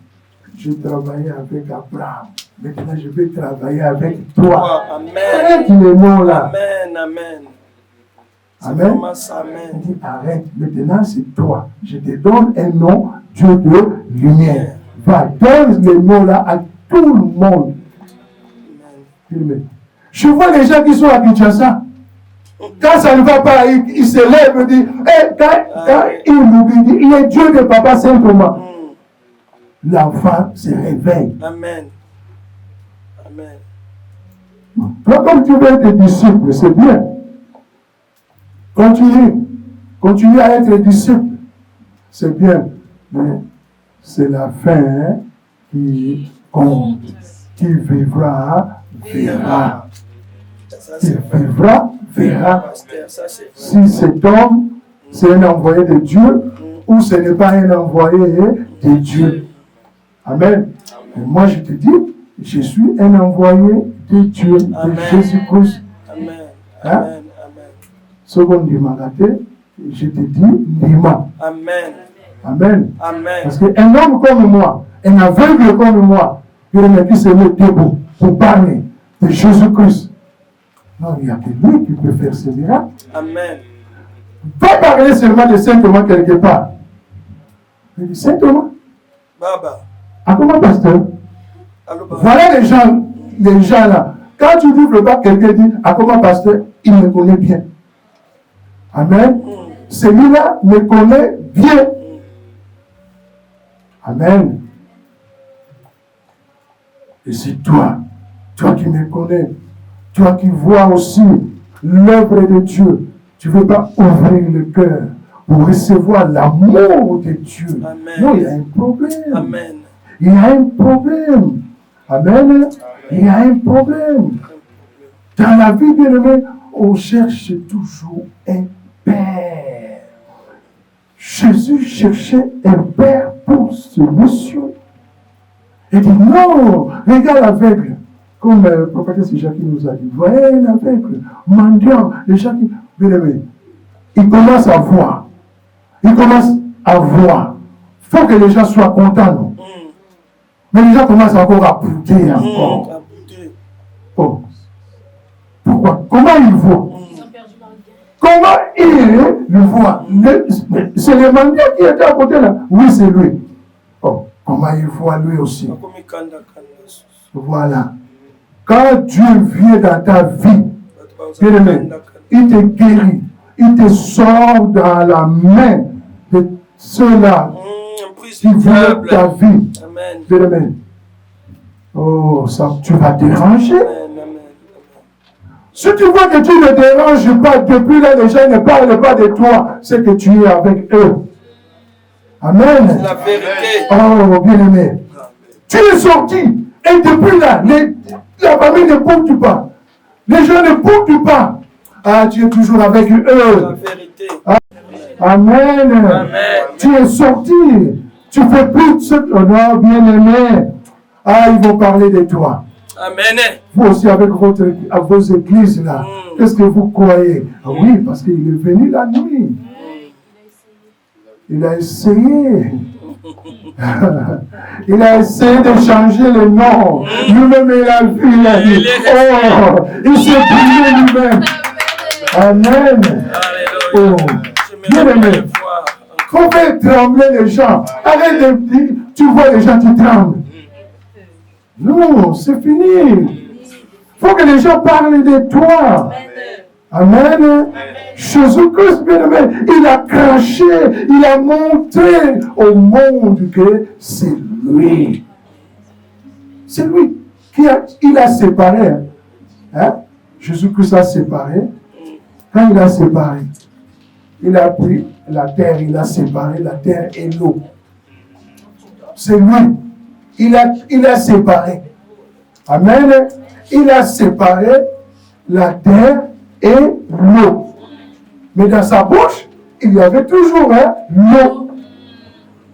je travaillais avec Abraham. Maintenant, je vais travailler avec toi. Amen. Arrête les mots là. Amen, amen. Amen. Amen. Il dit, arrête, maintenant c'est toi. Je te donne un nom, Dieu de lumière. Va, donne les noms là à tout le monde. Amen. Je vois les gens qui sont à Kinshasa. Quand ça ne va pas, ils se lèvent et disent, quand il m'oublie, il est Dieu de papa simplement. L'enfant se réveille. Amen. Amen. Toi, comme tu veux être disciple, c'est bien. Continue à être disciple. C'est bien. Mais c'est la fin qui compte. Qui vivra, verra. Qui vivra, verra. Si cet homme, c'est un envoyé de Dieu, ou ce n'est pas un envoyé de Dieu. Amen. Et moi, je te dis, je suis un envoyé de Dieu, de Jésus-Christ. Amen. Hein? Amen. Seconde je te dis, Nima. Amen. Amen. Amen. Parce qu'un homme comme moi, un aveugle comme moi, qui se met debout pour parler de Jésus-Christ. Non, il n'y a que lui qui peut faire ce miracle. Amen. Pas parler seulement de Saint-Thomas quelque part. Il dit Saint-Thomas. Baba. Ah, comment pasteur? Allô, Baba. Voilà les gens là. Quand tu ouvres le bas, quelqu'un dit ah, comment pasteur? Il me connaît bien. Amen. Celui-là me connaît bien. Amen. Et c'est toi qui me connais, toi qui vois aussi l'œuvre de Dieu, tu ne veux pas ouvrir le cœur pour recevoir l'amour de Dieu. Amen. Non, il y a un problème. Amen. Il y a un problème. Amen. Il y a un problème. Dans la vie, bien aimé, on cherche toujours un père. Jésus cherchait un père pour ce monsieur. Il dit non, regarde l'aveugle. Comme le prophète Jacques nous a dit, voyez l'aveugle, mendiant, les gens qui, bien aimé, il commence à voir. Il commence à voir. Il faut que les gens soient contents, non? Mais les gens commencent encore à bouder encore. Oh. Pourquoi? Comment ils voient? Comment ils le voient? C'est le mendiant qui était à côté là. Oui, c'est lui. Oh, comment il voit lui aussi? Voilà. Quand Dieu vient dans ta vie, il te guérit. Il te sort dans la main de ceux-là qui veulent ta vie. Amen. Oh, ça, tu vas déranger. Si tu vois que tu ne déranges pas, depuis là, les gens ne parlent pas de toi, c'est que tu es avec eux. Amen. C'est la vérité. Oh, bien-aimé. Tu es sorti. Et depuis là, la famille ne bouge pas. Les gens ne bougent pas. Ah, tu es toujours avec eux. La vérité. Ah, Amen. Amen. Tu es sorti. Tu fais plus de ce que non, bien-aimé. Ah, ils vont parler de toi. Amen. Vous aussi avec vos églises là. Qu'est-ce que vous croyez? Ah oui, parce qu'il est venu la nuit. Il a essayé. Il a essayé de changer le nom. Lui-même, il a vu, il a dit, oh, il s'est brûlé lui-même. Amen. Oh, bien aimé. Faut faire trembler les gens. Arrête de dire, tu vois les gens qui tremblent. Non, c'est fini. Faut que les gens parlent de toi. Amen. Jésus-Christ, bien aimé, il a craché, il a montré au monde que c'est lui. C'est lui qui a séparé. Hein? Jésus-Christ a séparé. Quand il a séparé, il a pris la terre, il a séparé la terre et l'eau. C'est lui. Il a séparé. Amen. Il a séparé la terre et l'eau. Mais dans sa bouche, il y avait toujours l'eau.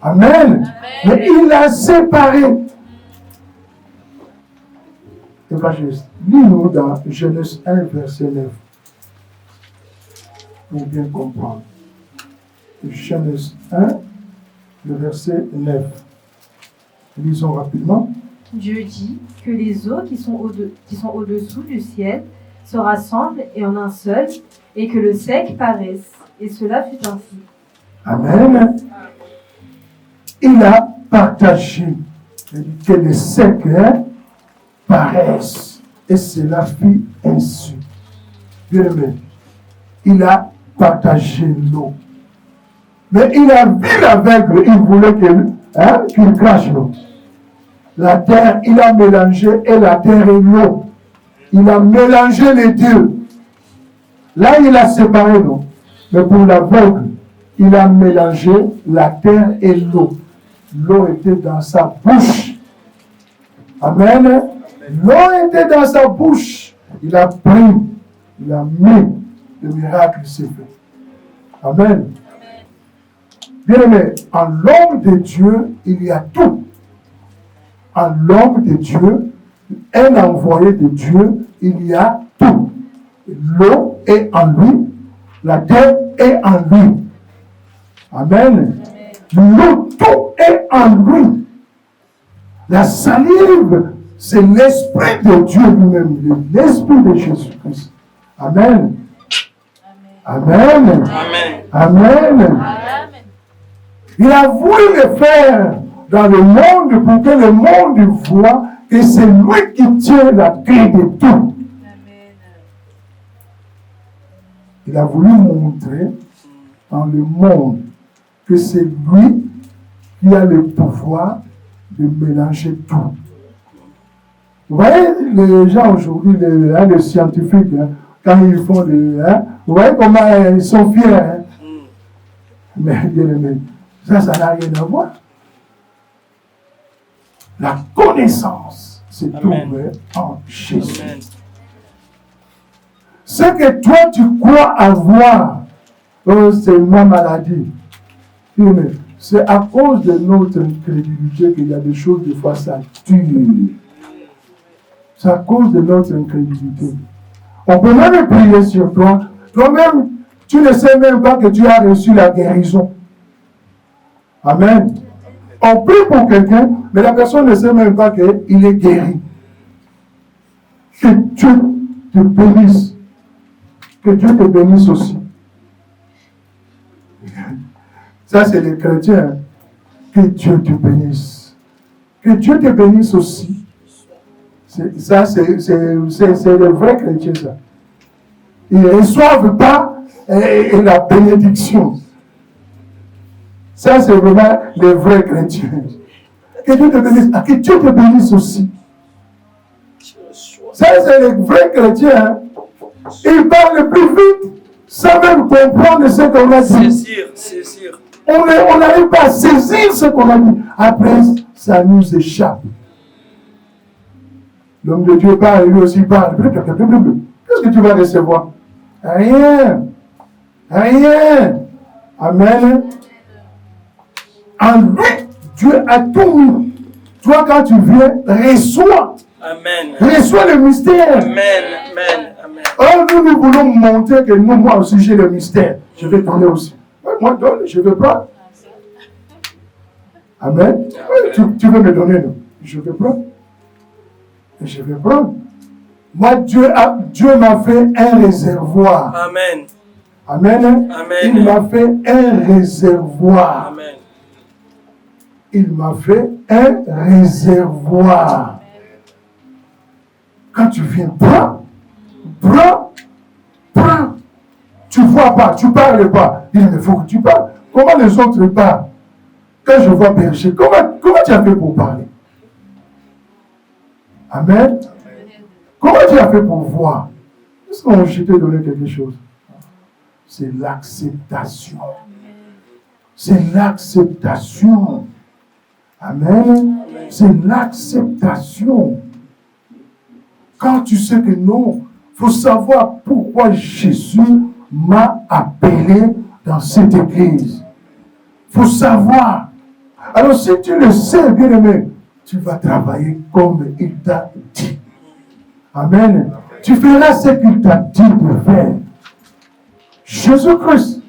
Amen. Mais il a séparé. Évangéliste, lis-nous dans Genèse 1, verset 9. Pour bien comprendre. Genèse 1, le verset 9. Lisons rapidement. Dieu dit que les eaux qui sont au-dessous du ciel se rassemblent et en un seul, et que le sec paraisse. Et cela fut ainsi. Amen. Il a partagé que le sec paraisse. Et cela fut ainsi. Bien aimé, il a partagé l'eau. Mais il a vu l'aveugle, il voulait qu'il crache l'eau. La terre, il a mélangé et la terre et l'eau. Il a mélangé les deux. Là, il a séparé l'eau. Mais pour l'aveugle, il a mélangé la terre et l'eau. L'eau était dans sa bouche. Amen. L'eau était dans sa bouche. Il a pris, il a mis, le miracle s'est fait. Amen. Bien aimé, en l'homme de Dieu, il y a tout. En l'homme de Dieu, un envoyé de Dieu, il y a tout. L'eau est en lui, la terre est en lui. Amen. L'eau, tout est en lui. La salive, c'est l'esprit de Dieu lui-même, l'esprit de Jésus-Christ. Amen. Amen. Amen. Il a voulu le faire dans le monde pour que le monde voit que c'est lui qui tient la clé de tout. Il a voulu montrer dans le monde que c'est lui qui a le pouvoir de mélanger tout. Vous voyez, les gens aujourd'hui, les scientifiques, quand ils font vous voyez comment ils sont fiers. Mais bien aimé, ça n'a rien à voir. La connaissance, c'est Amen. ouvert en Jésus. Amen. Ce que toi tu crois avoir, oh, c'est ma maladie. Mais c'est à cause de notre incrédulité qu'il y a des choses, des fois, ça tue. C'est à cause de notre incrédulité. On peut même prier sur toi. Toi-même, tu ne sais même pas que tu as reçu la guérison. Amen. On prie pour quelqu'un, mais la personne ne sait même pas qu'il est guéri. Que Dieu te bénisse. Que Dieu te bénisse aussi. Ça, c'est les chrétiens. Que Dieu te bénisse. Que Dieu te bénisse aussi. C'est les vrais chrétiens, ça. Ils ne reçoivent pas la bénédiction. Ça, c'est vraiment les vrais chrétiens. Que Dieu te bénisse. Que Dieu te bénisse aussi. Ça, c'est les vrais chrétiens. Ils parlent plus vite sans même comprendre ce qu'on a dit. Saisir. On n'arrive pas à saisir ce qu'on a dit. Après, ça nous échappe. L'homme de Dieu parle, lui aussi parle. Qu'est-ce que tu vas recevoir? Rien. Rien. Amen. En lui, Dieu a tout mis. Toi, quand tu viens, reçois. Amen. Reçois le mystère. Amen. Or, nous voulons montrer que nous, moi aussi, j'ai le mystère. Je vais donner aussi. Moi, donne, je vais prendre. Amen. Tu veux me donner, non? Je vais prendre. Et je vais prendre. Moi, Dieu m'a fait un réservoir. Amen. Amen. Il m'a fait un réservoir. Amen. Il m'a fait un réservoir. Quand tu viens, prends. Tu ne vois pas, tu ne parles pas. Il me faut que tu parles. Comment les autres parlent? Quand je vois berger, comment tu as fait pour parler? Amen. Comment tu as fait pour voir? Est-ce qu'on je t'ai donné quelque chose? C'est l'acceptation. C'est l'acceptation. Amen. C'est l'acceptation. Quand tu sais que non, il faut savoir pourquoi Jésus m'a appelé dans cette église. Il faut savoir. Alors si tu le sais, bien aimé, tu vas travailler comme il t'a dit. Amen. Tu feras ce qu'il t'a dit de faire. Jésus-Christ,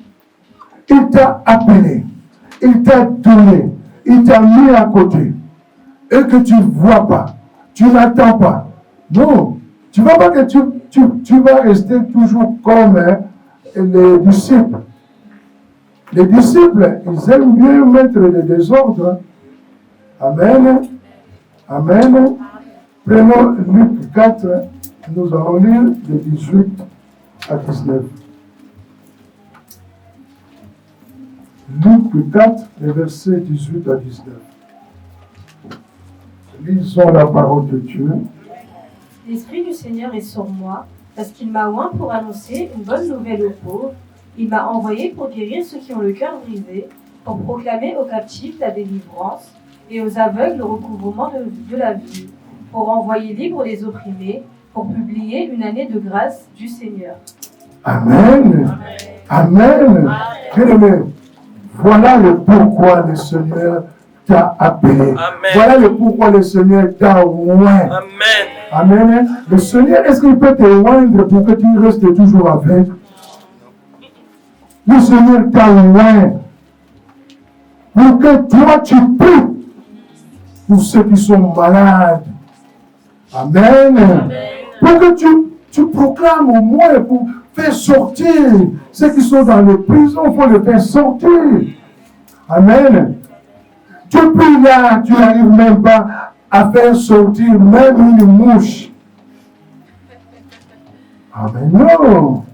il t'a appelé, il t'a donné, il t'a mis à côté. Et que tu ne vois pas, tu n'attends pas. Non, tu ne vois pas que tu vas rester toujours comme les disciples. Les disciples, ils aiment bien mettre le désordre. Amen. Amen. Prenons Luc 4, nous allons lire de 18 à 19. Luc 4, les versets 18 à 19. Lisons la parole de Dieu. L'Esprit du Seigneur est sur moi, parce qu'il m'a oint pour annoncer une bonne nouvelle aux pauvres. Il m'a envoyé pour guérir ceux qui ont le cœur brisé, pour proclamer aux captifs la délivrance et aux aveugles le recouvrement de la vue, pour envoyer libres les opprimés, pour publier une année de grâce du Seigneur. Amen. Amen. Bien-aimé, voilà le pourquoi le Seigneur t'a appelé. Amen. Voilà le pourquoi le Seigneur t'a oint. Amen. Amen. Le Seigneur, est-ce qu'il peut te oindre pour que tu restes toujours avec? Le Seigneur t'a oint pour que toi tu pries pour ceux qui sont malades. Amen. Amen. Pour que tu proclames au moins pour faire sortir ceux qui sont dans les prisons, il faut les faire sortir. Amen. Tu pries là, tu n'arrives même pas à faire sortir même une mouche. Amen. Non.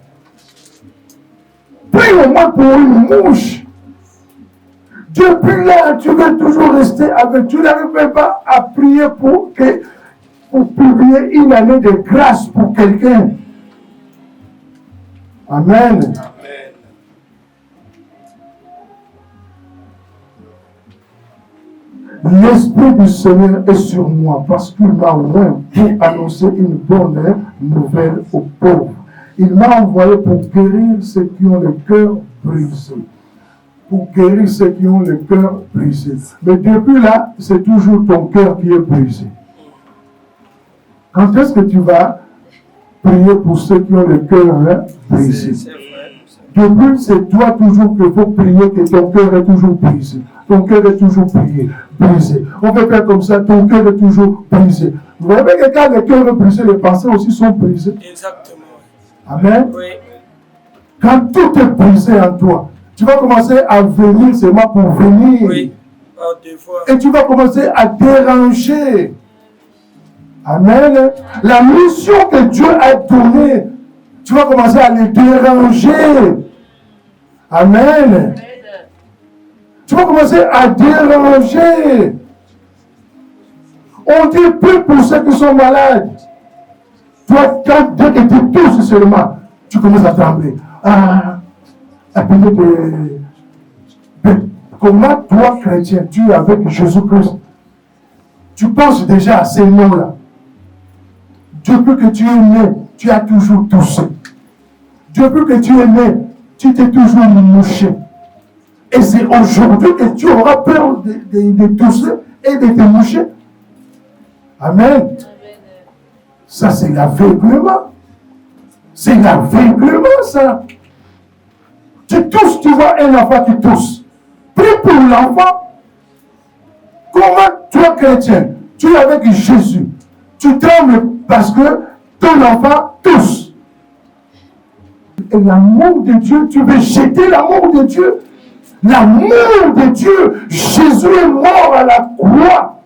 Prie au moins pour une mouche. Depuis là, tu veux toujours rester avec. Tu n'arrives même pas à prier pour publier une année de grâce pour quelqu'un. Amen. Amen. L'Esprit du Seigneur est sur moi parce qu'il m'a oint pour annoncer une bonne nouvelle aux pauvres. Il m'a envoyé pour guérir ceux qui ont le cœur brisé. Pour guérir ceux qui ont le cœur brisé. Mais depuis là, c'est toujours ton cœur qui est brisé. Quand est-ce que tu vas prier pour ceux qui ont le cœur brisé? Depuis, c'est toi toujours qu'il faut prier que ton cœur est toujours brisé. Ton cœur est toujours brisé. On peut faire comme ça, ton cœur est toujours brisé. Vous voyez que quand le cœur est brisé, les pensées aussi sont brisées. Exactement. Amen. Oui. Quand tout est brisé en toi, tu vas commencer à venir seulement pour venir. Oui. Oh, des fois. Et tu vas commencer à déranger. Amen. La mission que Dieu a donnée, tu vas commencer à les déranger. Amen. Tu vas commencer à déranger. On dit plus pour ceux qui sont malades. Toi, dès que tu tousses seulement, tu commences à trembler. Comment toi, chrétien, tu es avec Jésus-Christ, tu penses déjà à ces mots-là. Depuis que tu es né, tu as toujours toussé. Depuis que tu es né, tu t'es toujours mouché. Et c'est aujourd'hui que tu auras peur de tousser et de te moucher. Amen. Ça, c'est l'aveuglement. C'est l'aveuglement, ça. Tu tousses, tu vois un enfant qui tousse. Prie pour l'enfant. Comment toi, chrétien, tu es avec Jésus, tu trembles parce que ton enfant tousse. Et l'amour de Dieu, tu veux jeter l'amour de Dieu. L'amour de Dieu, Jésus est mort à la croix.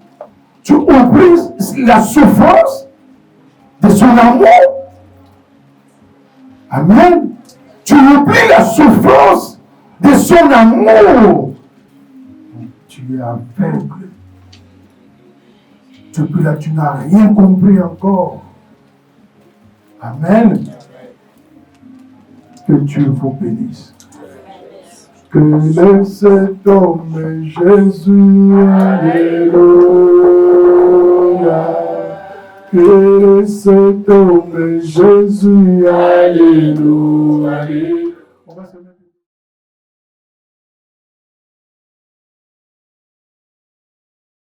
Tu oublies la souffrance de son amour. Amen. Tu oublies la souffrance de son amour. Tu es aveugle. Depuis là, tu n'as rien compris encore. Amen. Que Dieu vous bénisse. Que cet homme Jésus, alléluia. Que cet homme Jésus, alléluia. On va se mettre